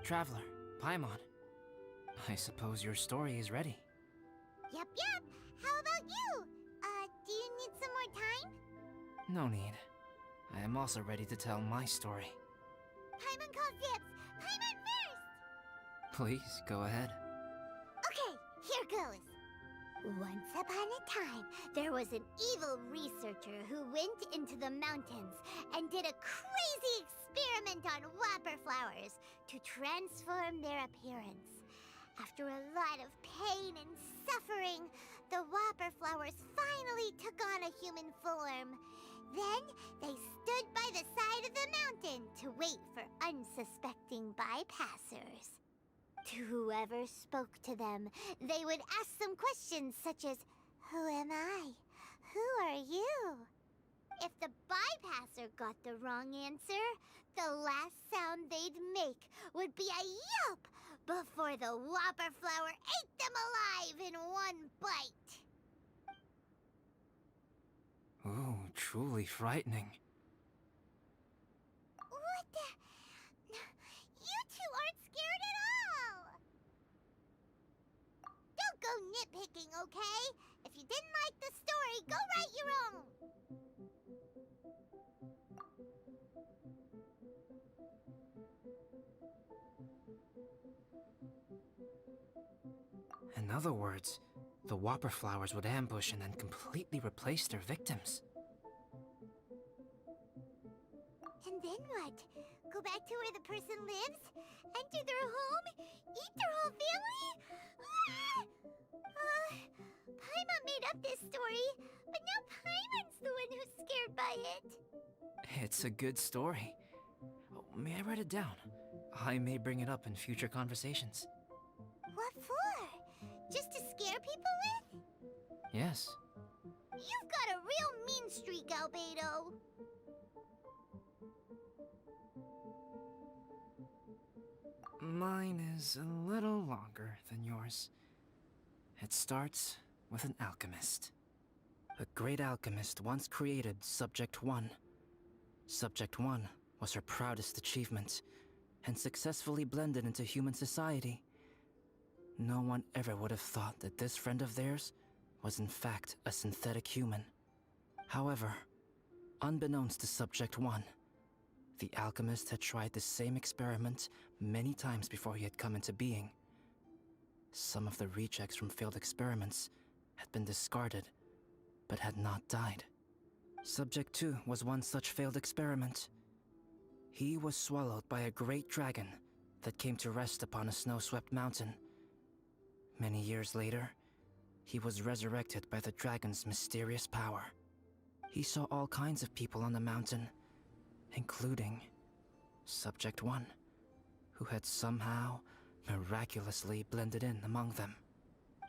[SPEAKER 5] Traveler, Paimon. I suppose your story is ready.
[SPEAKER 4] Yep. How about you? Do you need some more time?
[SPEAKER 5] No need. I am also ready to tell my story.
[SPEAKER 4] Paimon calls dibs. Paimon first!
[SPEAKER 5] Please, go ahead.
[SPEAKER 4] Okay, here goes. Once upon a time, there was an evil researcher who went into the mountains and did a crazy experiment on whopper flowers to transform their appearance. After a lot of pain and suffering, the whopper flowers finally took on a human form. Then they stood by the side of the mountain to wait for unsuspecting bypassers. To whoever spoke to them, they would ask some questions such as, "Who am I? Who are you?" If the bypasser got the wrong answer, the last sound they'd make would be a yelp before the whopper flower ate them alive in one bite.
[SPEAKER 5] Ooh, truly frightening.
[SPEAKER 4] What the? You two aren't scared at all! Don't go nitpicking, okay? If you didn't like the story, go write your own!
[SPEAKER 5] In other words, the whopper flowers would ambush and then completely replace their victims.
[SPEAKER 4] And then what? Go back to where the person lives? Enter their home? Eat their whole family? Paimon made up this story, but now Paimon's the one who's scared by it.
[SPEAKER 5] It's a good story. Oh, may I write it down? I may bring it up in future conversations.
[SPEAKER 4] What for? Just to scare people with?
[SPEAKER 5] Yes.
[SPEAKER 4] You've got a real mean streak, Albedo.
[SPEAKER 5] Mine is a little longer than yours. It starts with an alchemist. A great alchemist once created Subject 1. Subject 1 was her proudest achievement, and successfully blended into human society. No one ever would have thought that this friend of theirs was in fact a synthetic human. However, unbeknownst to Subject 1, the alchemist had tried the same experiment many times before he had come into being. Some of the rejects from failed experiments had been discarded, but had not died. Subject 2 was one such failed experiment. He was swallowed by a great dragon that came to rest upon a snow-swept mountain. Many years later, he was resurrected by the dragon's mysterious power. He saw all kinds of people on the mountain, including Subject 1, who had somehow miraculously blended in among them.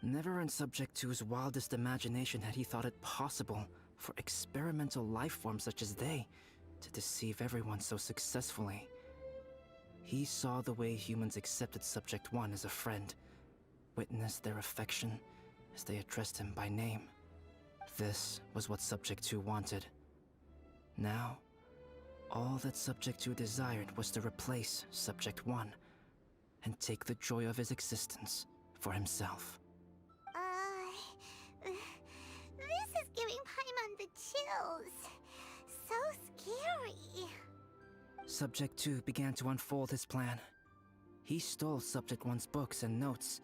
[SPEAKER 5] Never in Subject 2's wildest imagination had he thought it possible for experimental life forms such as they to deceive everyone so successfully. He saw the way humans accepted Subject 1 as a friend, witnessed their affection as they addressed him by name. This was what Subject 2 wanted. Now, all that Subject 2 desired was to replace Subject 1 and take the joy of his existence for himself.
[SPEAKER 4] This is giving Paimon the chills. So scary.
[SPEAKER 5] Subject 2 began to unfold his plan. He stole Subject 1's books and notes,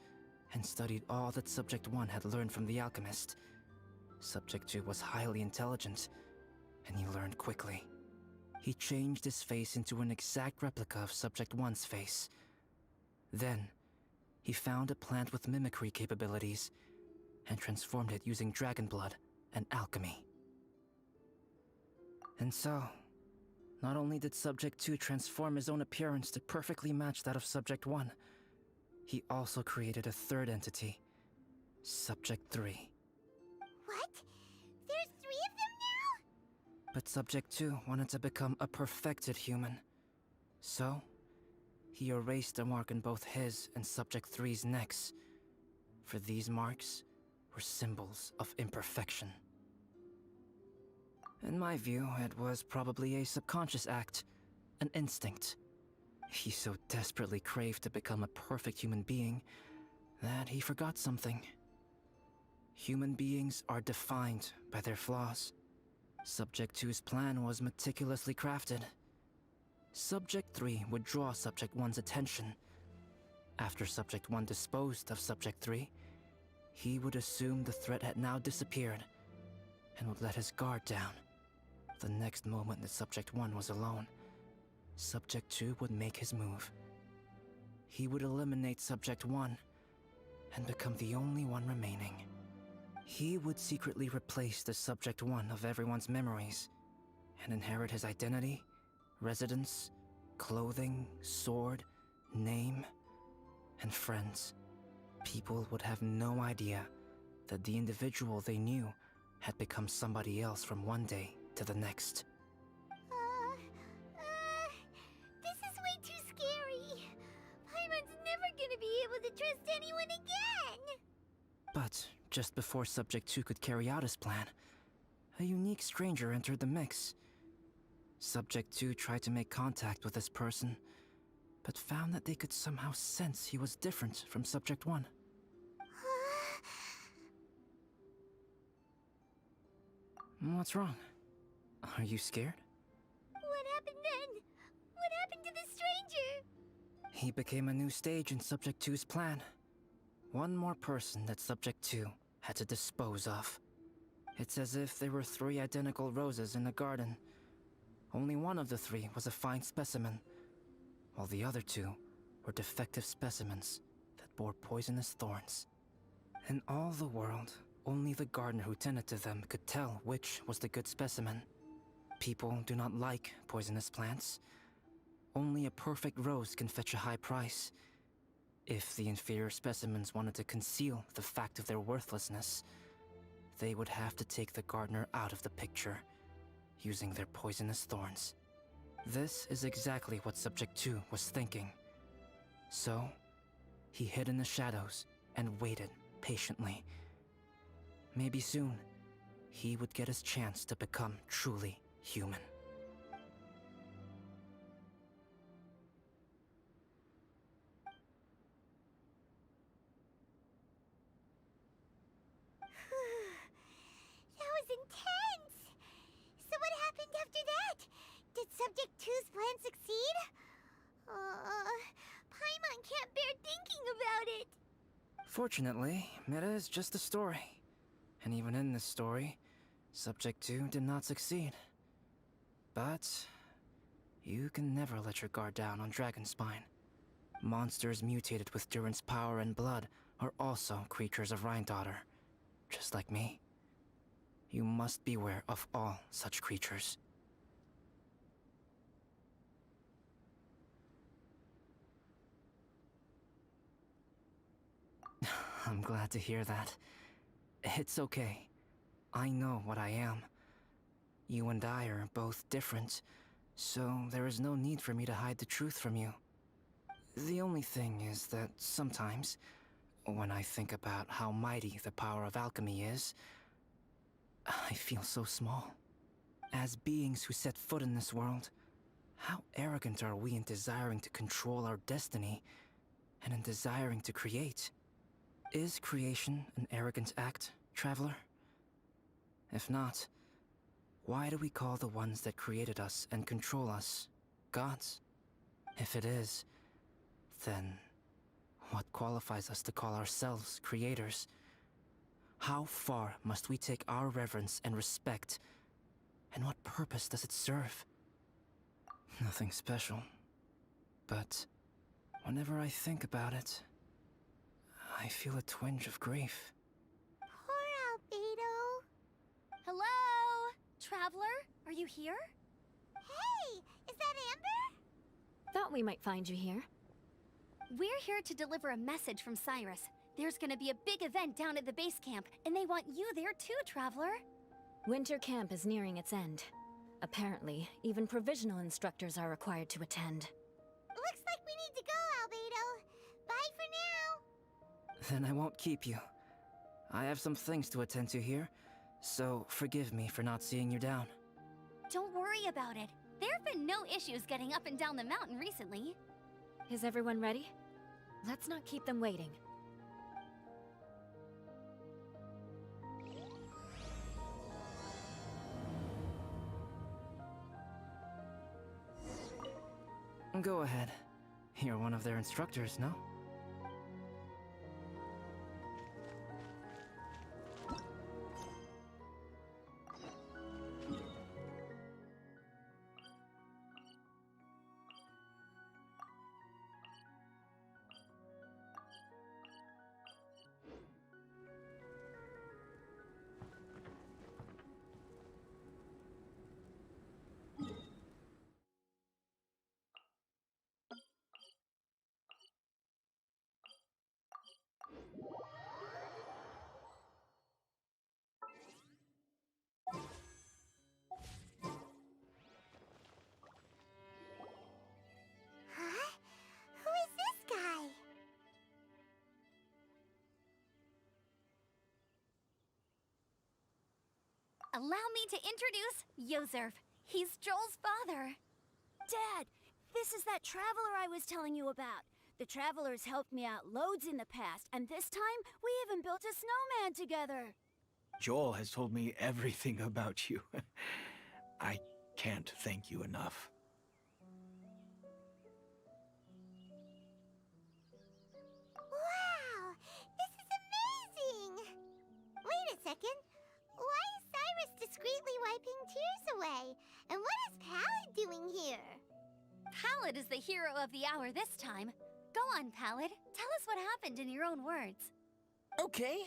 [SPEAKER 5] and studied all that Subject 1 had learned from the alchemist. Subject 2 was highly intelligent, and he learned quickly. He changed his face into an exact replica of Subject 1's face. Then, he found a plant with mimicry capabilities, and transformed it using dragon blood and alchemy. And so, not only did Subject 2 transform his own appearance to perfectly match that of Subject 1, he also created a third entity, Subject 3.
[SPEAKER 4] What? There's 3 of them now?
[SPEAKER 5] But Subject 2 wanted to become a perfected human. So, he erased a mark on both his and Subject 3's necks. For these marks were symbols of imperfection. In my view, it was probably a subconscious act, an instinct. He so desperately craved to become a perfect human being that he forgot something. Human beings are defined by their flaws. Subject 2's plan was meticulously crafted. Subject 3 would draw Subject 1's attention. After Subject 1 disposed of Subject 3, he would assume the threat had now disappeared and would let his guard down. The next moment that Subject 1 was alone, Subject 2 would make his move. He would eliminate Subject 1 and become the only one remaining. He would secretly replace the Subject 1 of everyone's memories and inherit his identity, residence, clothing, sword, name, and friends. People would have no idea that the individual they knew had become somebody else from one day to the next.
[SPEAKER 4] This is way too scary. Paimon's never gonna be able to trust anyone again.
[SPEAKER 5] But just before Subject 2 could carry out his plan, a unique stranger entered the mix. Subject 2 tried to make contact with this person, but found that they could somehow sense he was different from Subject 1. What's wrong? Are you scared?
[SPEAKER 4] What happened then? What happened to the stranger?
[SPEAKER 5] He became a new stage in Subject 2's plan. One more person that Subject 2 had to dispose of. It's as if there were 3 identical roses in a garden. Only one of the 3 was a fine specimen, while the other 2 were defective specimens that bore poisonous thorns. In all the world, only the gardener who tended to them could tell which was the good specimen. People do not like poisonous plants. Only a perfect rose can fetch a high price. If the inferior specimens wanted to conceal the fact of their worthlessness, they would have to take the gardener out of the picture, using their poisonous thorns. This is exactly what Subject 2 was thinking. So, he hid in the shadows and waited patiently. Maybe soon, he would get his chance to become truly human.
[SPEAKER 4] That was intense! So what happened after that? Did Subject 2's plan succeed? Paimon can't bear thinking about it!
[SPEAKER 5] Fortunately, it is just a story. And even in this story, Subject 2 did not succeed. But you can never let your guard down on Dragonspine. Monsters mutated with Durin's power and blood are also creatures of Rhine-Daughter, just like me. You must beware of all such creatures. I'm glad to hear that. It's okay. I know what I am. You and I are both different, so there is no need for me to hide the truth from you. The only thing is that sometimes, when I think about how mighty the power of alchemy is, I feel so small. As beings who set foot in this world, how arrogant are we in desiring to control our destiny, and in desiring to create? Is creation an arrogant act, traveler? If not, why do we call the ones that created us and control us gods? If it is, then what qualifies us to call ourselves creators? How far must we take our reverence and respect, and what purpose does it serve? Nothing special, but whenever I think about it, I feel a twinge of grief.
[SPEAKER 4] Poor Albedo.
[SPEAKER 6] Hello? Traveler? Are you here?
[SPEAKER 4] Hey, is that Amber?
[SPEAKER 3] Thought we might find you here.
[SPEAKER 6] We're here to deliver a message from Cyrus. There's gonna be a big event down at the base camp, and they want you there too, Traveler.
[SPEAKER 3] Winter camp is nearing its end. Apparently, even provisional instructors are required to attend.
[SPEAKER 4] Looks like we need to go, Albedo. Bye for now.
[SPEAKER 5] Then I won't keep you. I have some things to attend to here, so forgive me for not seeing you down.
[SPEAKER 6] Don't worry about it. There have been no issues getting up and down the mountain recently.
[SPEAKER 3] Is everyone ready? Let's not keep them waiting.
[SPEAKER 5] Go ahead. You're one of their instructors, no?
[SPEAKER 4] Huh? Who is this guy?
[SPEAKER 6] Allow me to introduce Yozerv. He's Joel's father.
[SPEAKER 9] Dad, this is that traveler I was telling you about. The traveler's helped me out loads in the past, and this time we even built a snowman together.
[SPEAKER 10] Joel has told me everything about you. I can't thank you enough.
[SPEAKER 4] Wow, this is amazing! Wait a second. Why is Cyrus discreetly wiping tears away? And what is Pallid doing here?
[SPEAKER 6] Pallid is the hero of the hour this time. Go on, Pallid. Tell us what happened in your own words.
[SPEAKER 11] Okay.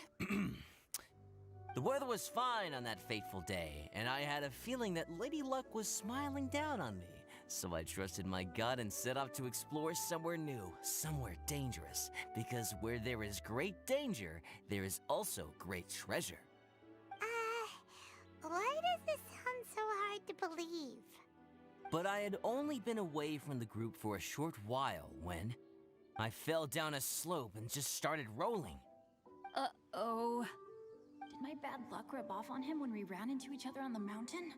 [SPEAKER 11] The weather was fine on that fateful day, and I had a feeling that Lady Luck was smiling down on me. So I trusted my gut and set off to explore somewhere new, somewhere dangerous. Because where there is great danger, there is also great treasure.
[SPEAKER 4] Why does this sound so hard to believe?
[SPEAKER 11] But I had only been away from the group for a short while when I fell down a slope and just started rolling.
[SPEAKER 1] Uh-oh. Did my bad luck rub off on him when we ran into each other on the mountain?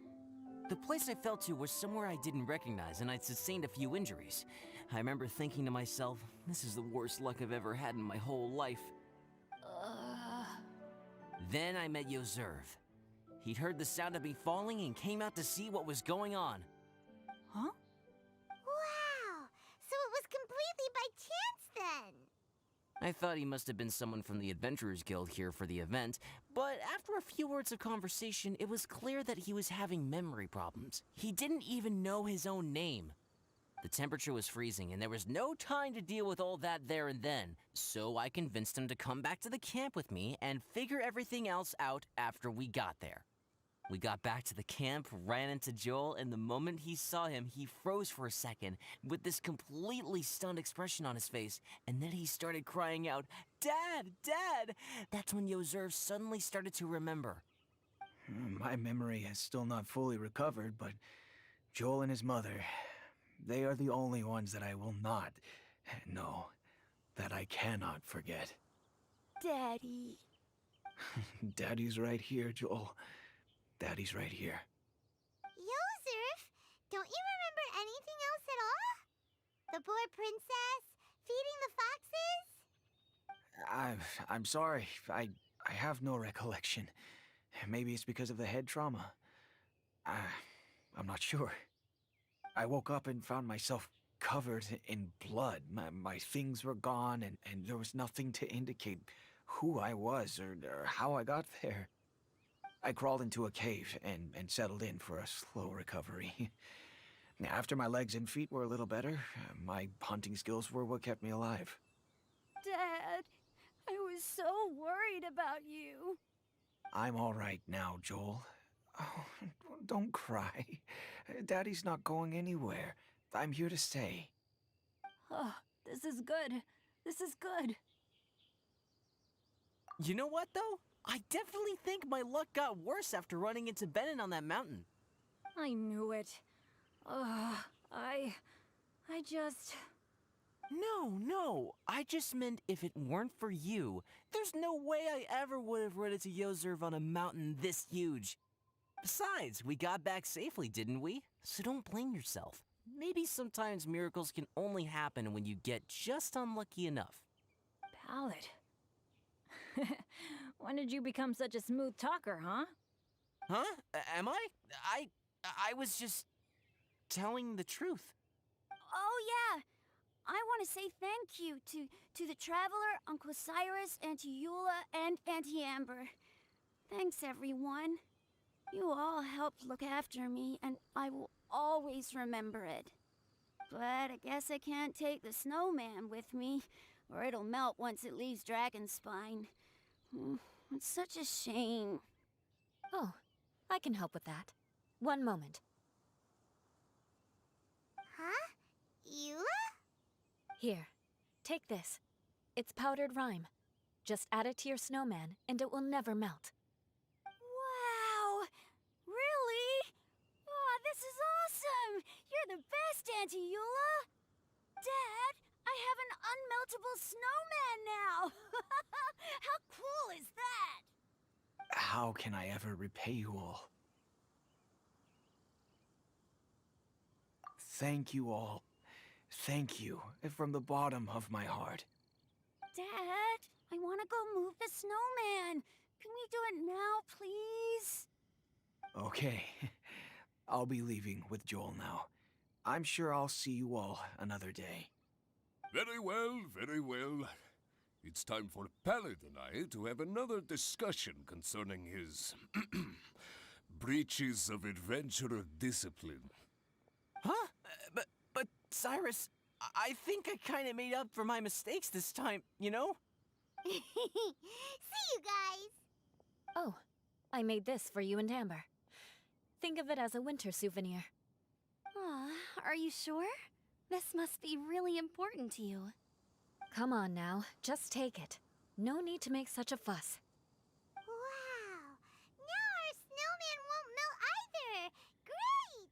[SPEAKER 11] The place I fell to was somewhere I didn't recognize, and I'd sustained a few injuries. I remember thinking to myself, this is the worst luck I've ever had in my whole life. Then I met Yozerv. He'd heard the sound of me falling and came out to see what was going on.
[SPEAKER 1] Huh?
[SPEAKER 4] Wow, so it was completely by chance then.
[SPEAKER 11] I thought he must have been someone from the Adventurers Guild here for the event, but after a few words of conversation, it was clear that he was having memory problems. He didn't even know his own name. The temperature was freezing, and there was no time to deal with all that there and then, so I convinced him to come back to the camp with me and figure everything else out after we got there. We got back to the camp, ran into Joel, and the moment he saw him, he froze for a second with this completely stunned expression on his face, and then he started crying out, "Dad! Dad!" That's when Yozerv suddenly started to remember.
[SPEAKER 10] My memory has still not fully recovered, but Joel and his mother, they are the only ones that I will not, no, that I cannot forget.
[SPEAKER 9] Daddy.
[SPEAKER 10] Daddy's right here, Joel. Daddy's right here.
[SPEAKER 4] Yozerf, don't you remember anything else at all? The poor princess, feeding the foxes?
[SPEAKER 10] I'm sorry. I have no recollection. Maybe it's because of the head trauma. I'm not sure. I woke up and found myself covered in blood. My things were gone, and there was nothing to indicate who I was or how I got there. I crawled into a cave and settled in for a slow recovery. After my legs and feet were a little better, my hunting skills were what kept me alive.
[SPEAKER 9] Dad, I was so worried about you.
[SPEAKER 10] I'm all right now, Joel. Oh, don't cry. Daddy's not going anywhere. I'm here to stay.
[SPEAKER 1] Oh, this is good. This is good.
[SPEAKER 11] You know what, though? I definitely think my luck got worse after running into Benin on that mountain.
[SPEAKER 1] I knew it. I just...
[SPEAKER 11] No. I just meant if it weren't for you, there's no way I ever would have run into Yozerv on a mountain this huge. Besides, we got back safely, didn't we? So don't blame yourself. maybe sometimes miracles can only happen when you get just unlucky enough.
[SPEAKER 1] Ballad. When did you become such a smooth talker, huh?
[SPEAKER 11] Huh? Am I? I was just telling the truth.
[SPEAKER 9] Oh, yeah. I want to say thank you to the Traveler, Uncle Cyrus, Auntie Eula, and Auntie Amber. Thanks, everyone. You all helped look after me, and I will always remember it. But I guess I can't take the snowman with me, or it'll melt once it leaves Dragonspine. It's such a shame.
[SPEAKER 3] Oh, I can help with that. One moment.
[SPEAKER 4] Huh? Eula?
[SPEAKER 3] Here, take this. It's powdered rime. Just add it to your snowman, and it will never melt.
[SPEAKER 9] Wow! Really? Oh, this is awesome! You're the best, Auntie Eula! Dad, I have an unmeltable snowman now! How cool is that?
[SPEAKER 10] How can I ever repay you all? Thank you all. Thank you, from the bottom of my heart.
[SPEAKER 9] Dad, I want to go move the snowman. Can we do it now, please?
[SPEAKER 10] Okay, I'll be leaving with Joel now. I'm sure I'll see you all another day.
[SPEAKER 2] Very well, very well. It's time for Pallid and I to have another discussion concerning his breaches of adventurer discipline.
[SPEAKER 11] Huh? But Cyrus, I think I kind of made up for my mistakes this time, you know?
[SPEAKER 4] See you guys!
[SPEAKER 3] Oh, I made this for you and Amber. Think of it as a winter souvenir.
[SPEAKER 6] Aw, are you sure? This must be really important to you.
[SPEAKER 3] Come on now, just take it. No need to make such a fuss.
[SPEAKER 4] Wow! Now our snowman won't melt either! Great!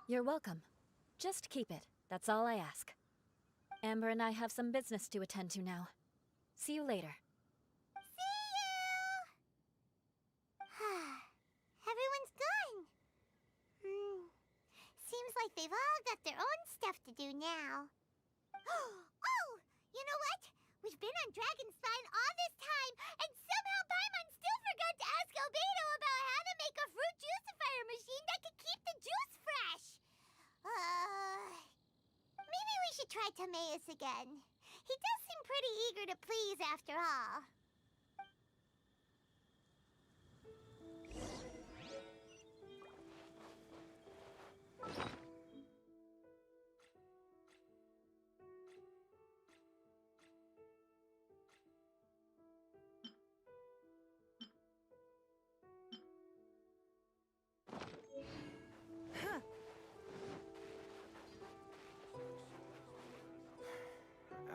[SPEAKER 3] You're welcome. Just keep it. That's all I ask. Amber and I have some business to attend to now. See you later.
[SPEAKER 4] See you! Everyone's gone. Seems like they've all got their own stuff to do now. Oh! You know what? We've been on Dragonspine all this time, and somehow Paimon still forgot to ask Albedo about how to make a fruit juicifier machine that could keep the juice fresh. Maybe we should try Timaeus again. He does seem pretty eager to please after all.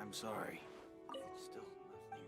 [SPEAKER 10] I'm sorry. Still nothing.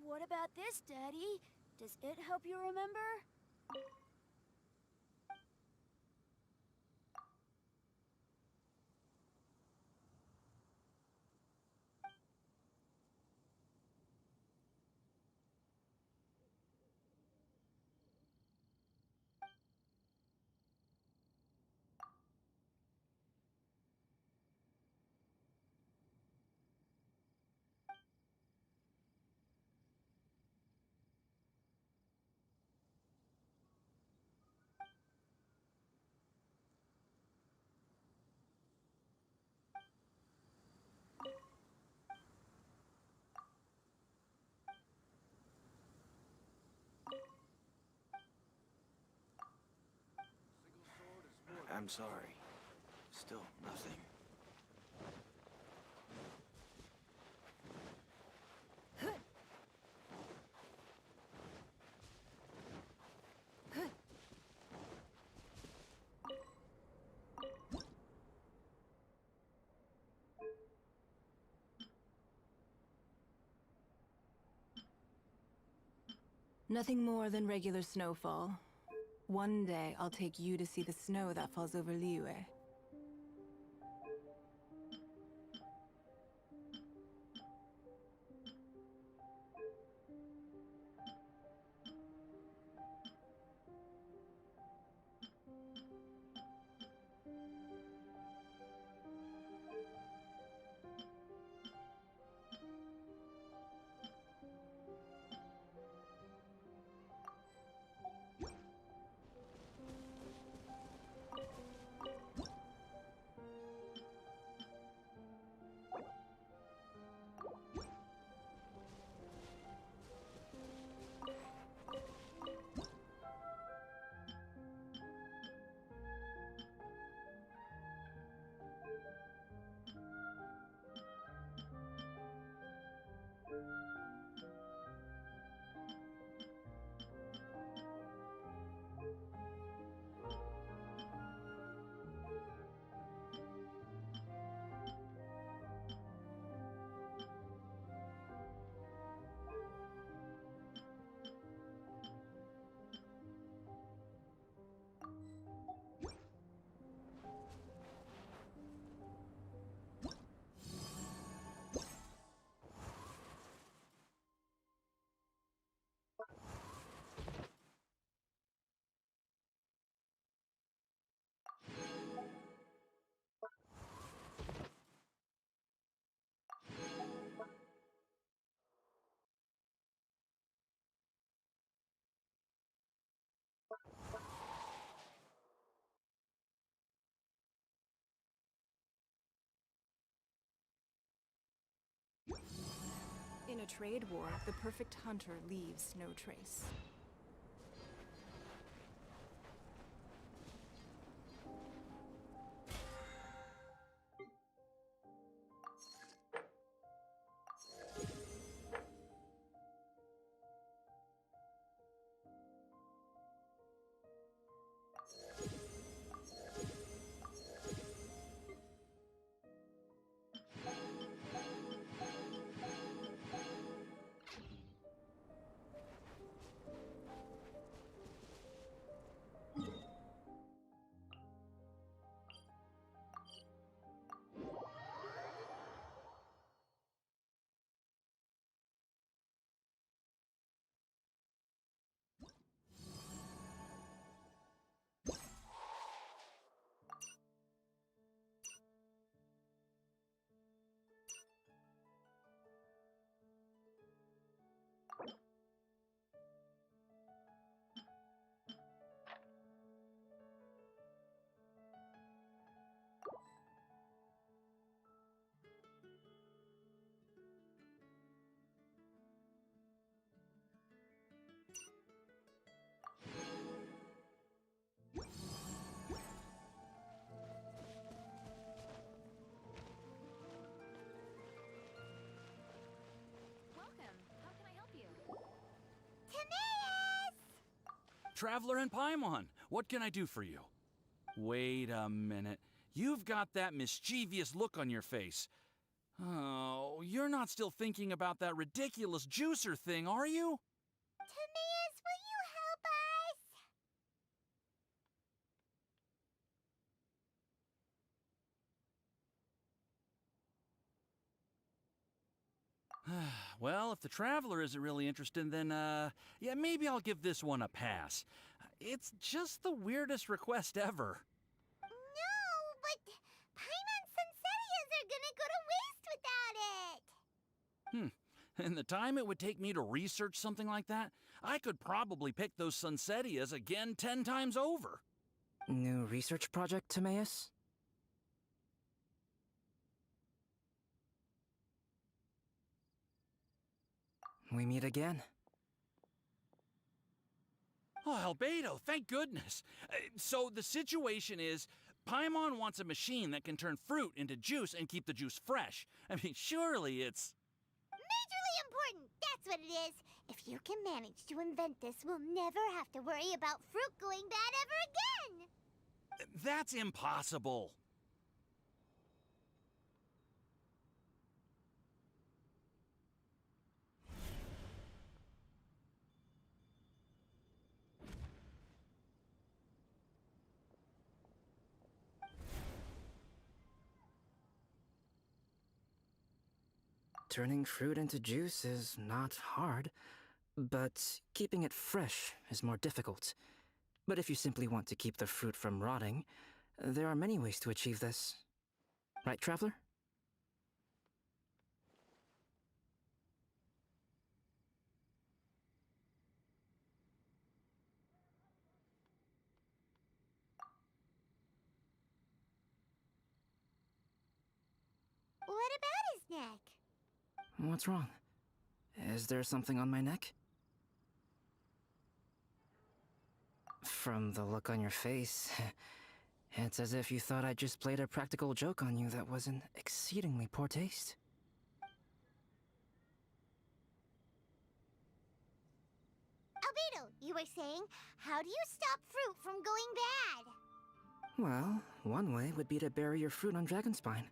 [SPEAKER 9] What about this, Daddy? Does it help you remember?
[SPEAKER 10] I'm sorry. Still nothing.
[SPEAKER 8] Nothing more than regular snowfall. One day, I'll take you to see the snow that falls over Liyue. In a trade war, the perfect hunter leaves no trace.
[SPEAKER 12] Traveler and Paimon, what can I do for you? Wait a minute. You've got that mischievous look on your face. Oh, you're not still thinking about that ridiculous juicer thing, are you?
[SPEAKER 4] Timaeus, will you help us?
[SPEAKER 12] Well, if the Traveler isn't really interested, then, yeah, maybe I'll give this one a pass. It's just the weirdest request ever.
[SPEAKER 4] No, but Paimon's Sunsettias are gonna go to waste without it!
[SPEAKER 12] And the time it would take me to research something like that, I could probably pick those Sunsettias again 10 times over.
[SPEAKER 5] New research project, Timaeus? We meet again.
[SPEAKER 12] Oh, Albedo, thank goodness. So the situation is, Paimon wants a machine that can turn fruit into juice and keep the juice fresh. I mean, surely it's...
[SPEAKER 4] Majorly important, that's what it is. If you can manage to invent this, we'll never have to worry about fruit going bad ever again.
[SPEAKER 12] That's impossible.
[SPEAKER 5] Turning fruit into juice is not hard, but keeping it fresh is more difficult. But if you simply want to keep the fruit from rotting, there are many ways to achieve this. Right, Traveler?
[SPEAKER 4] What about his neck?
[SPEAKER 5] What's wrong? Is there something on my neck? From the look on your face, it's as if you thought I just played a practical joke on you that was in exceedingly poor taste.
[SPEAKER 4] Albedo, you were saying, how do you stop fruit from going bad?
[SPEAKER 5] Well, one way would be to bury your fruit on Dragonspine,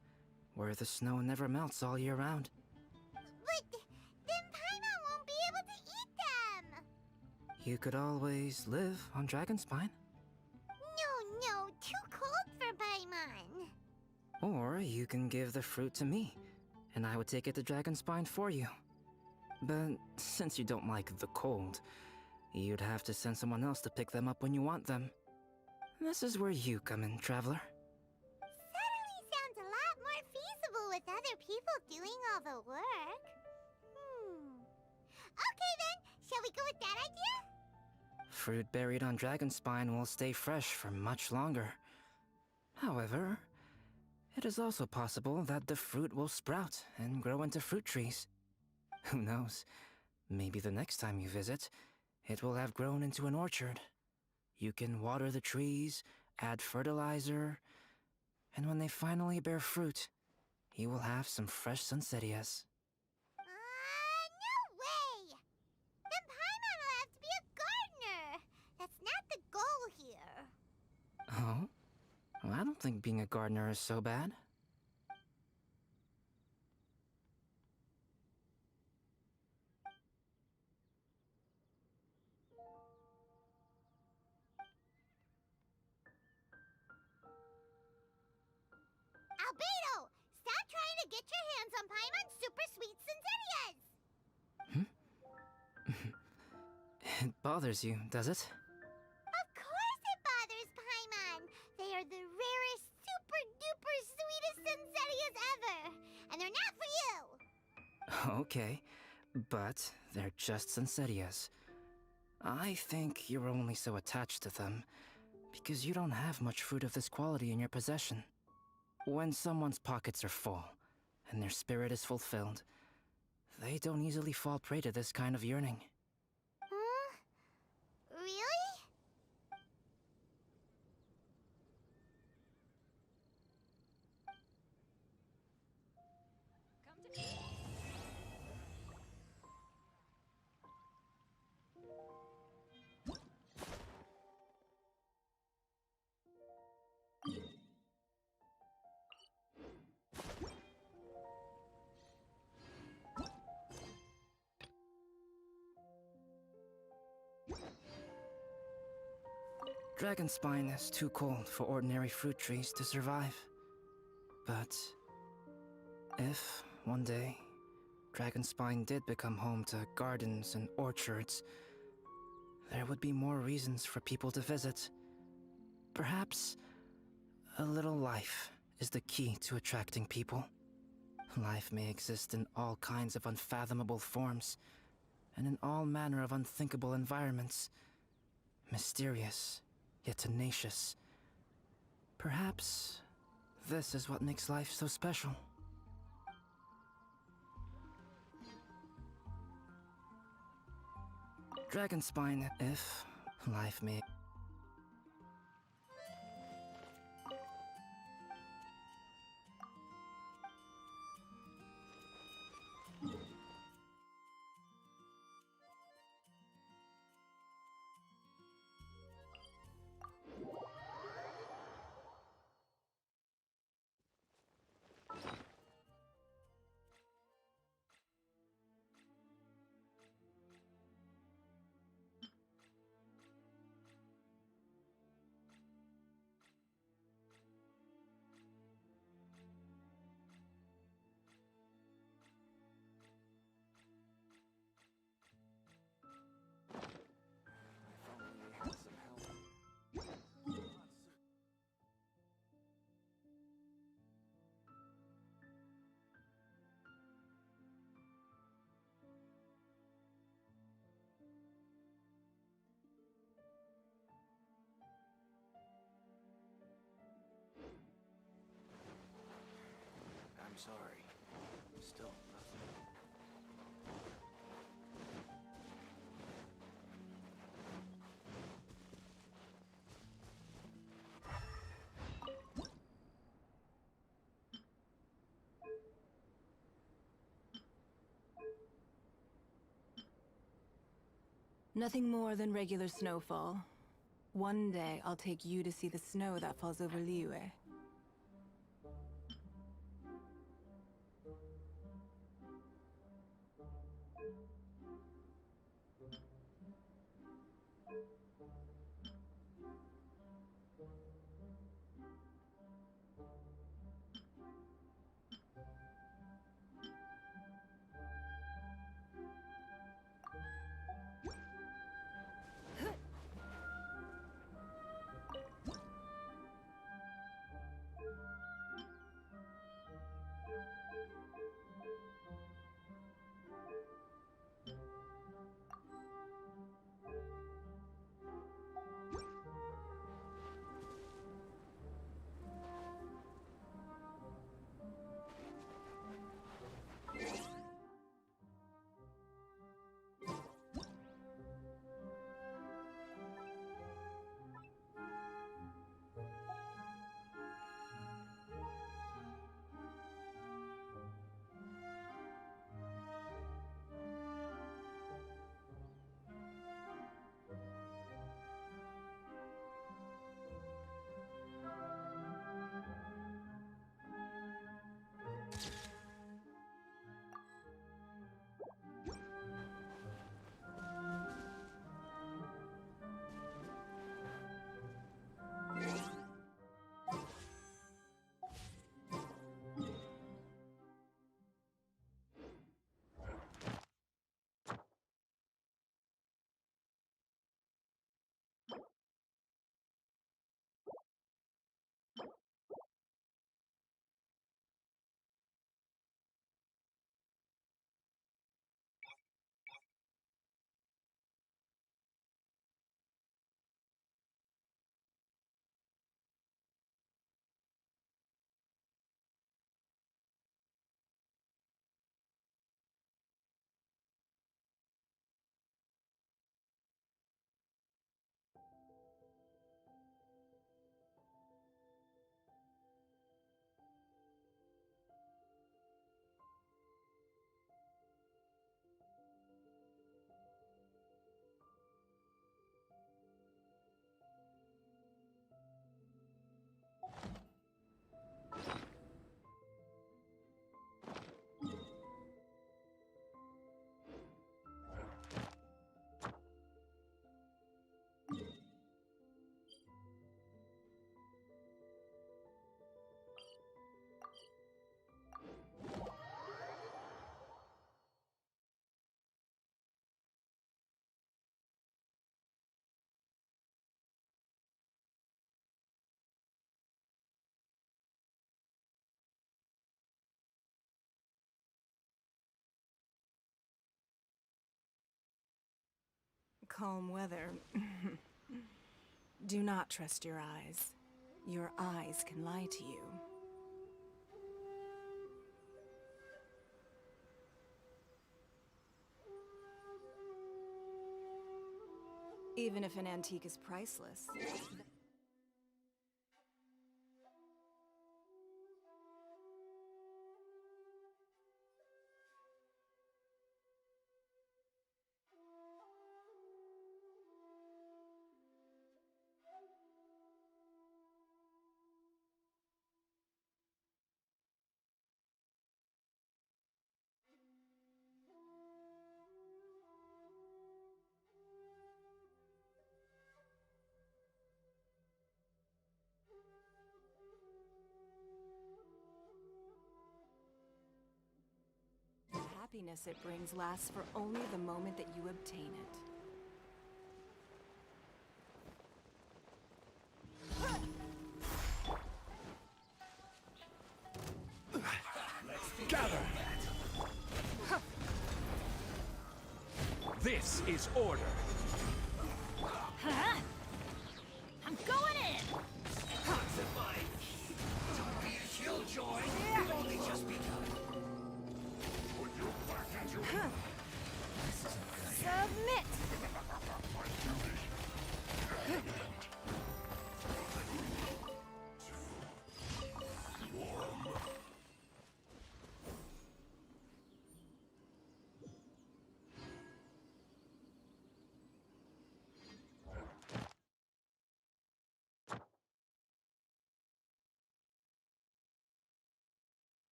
[SPEAKER 5] where the snow never melts all year round.
[SPEAKER 4] But then Paimon won't be able to eat them!
[SPEAKER 5] You could always live on Dragonspine.
[SPEAKER 4] No, too cold for Paimon.
[SPEAKER 5] Or you can give the fruit to me, and I would take it to Dragonspine for you. But since you don't like the cold, you'd have to send someone else to pick them up when you want them. This is where you come in, Traveler.
[SPEAKER 4] Suddenly sounds a lot more feasible with other people doing all the work. Okay then, shall we go with that idea?
[SPEAKER 5] Fruit buried on Dragonspine will stay fresh for much longer. However, it is also possible that the fruit will sprout and grow into fruit trees. Who knows? Maybe the next time you visit, it will have grown into an orchard. You can water the trees, add fertilizer, and when they finally bear fruit, you will have some fresh sunsettias.
[SPEAKER 4] No way! Then Paimon will have to be a gardener! That's not the goal here.
[SPEAKER 5] Oh? Well, I don't think being a gardener is so bad.
[SPEAKER 4] Albedo! Stop trying to get your hands on Paimon's super sweet Sunsettias!
[SPEAKER 5] It bothers you, does it?
[SPEAKER 4] Of course it bothers Paimon! They are the rarest, super-duper sweetest Sunsettias ever! And they're not for you!
[SPEAKER 5] Okay, but they're just Sunsettias. I think you're only so attached to them because you don't have much fruit of this quality in your possession. When someone's pockets are full and their spirit is fulfilled, they don't easily fall prey to this kind of yearning.
[SPEAKER 4] Really?
[SPEAKER 5] Dragonspine is too cold for ordinary fruit trees to survive. But if, one day, Dragonspine did become home to gardens and orchards, there would be more reasons for people to visit. Perhaps a little life is the key to attracting people. Life may exist in all kinds of unfathomable forms, and in all manner of unthinkable environments. Mysterious, yet tenacious. Perhaps this is what makes life so special. Dragonspine, if life may...
[SPEAKER 8] Nothing more than regular snowfall. One day, I'll take you to see the snow that falls over Liyue. Calm weather. Do not trust your eyes. Your eyes can lie to you. Even if an antique is priceless. The happiness it brings lasts for only the moment that you obtain it.
[SPEAKER 13] Gather! This is order.
[SPEAKER 1] Huh? I'm going in!
[SPEAKER 13] Don't be a killjoy. You've only just begun.
[SPEAKER 9] Submit!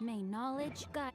[SPEAKER 9] May knowledge guide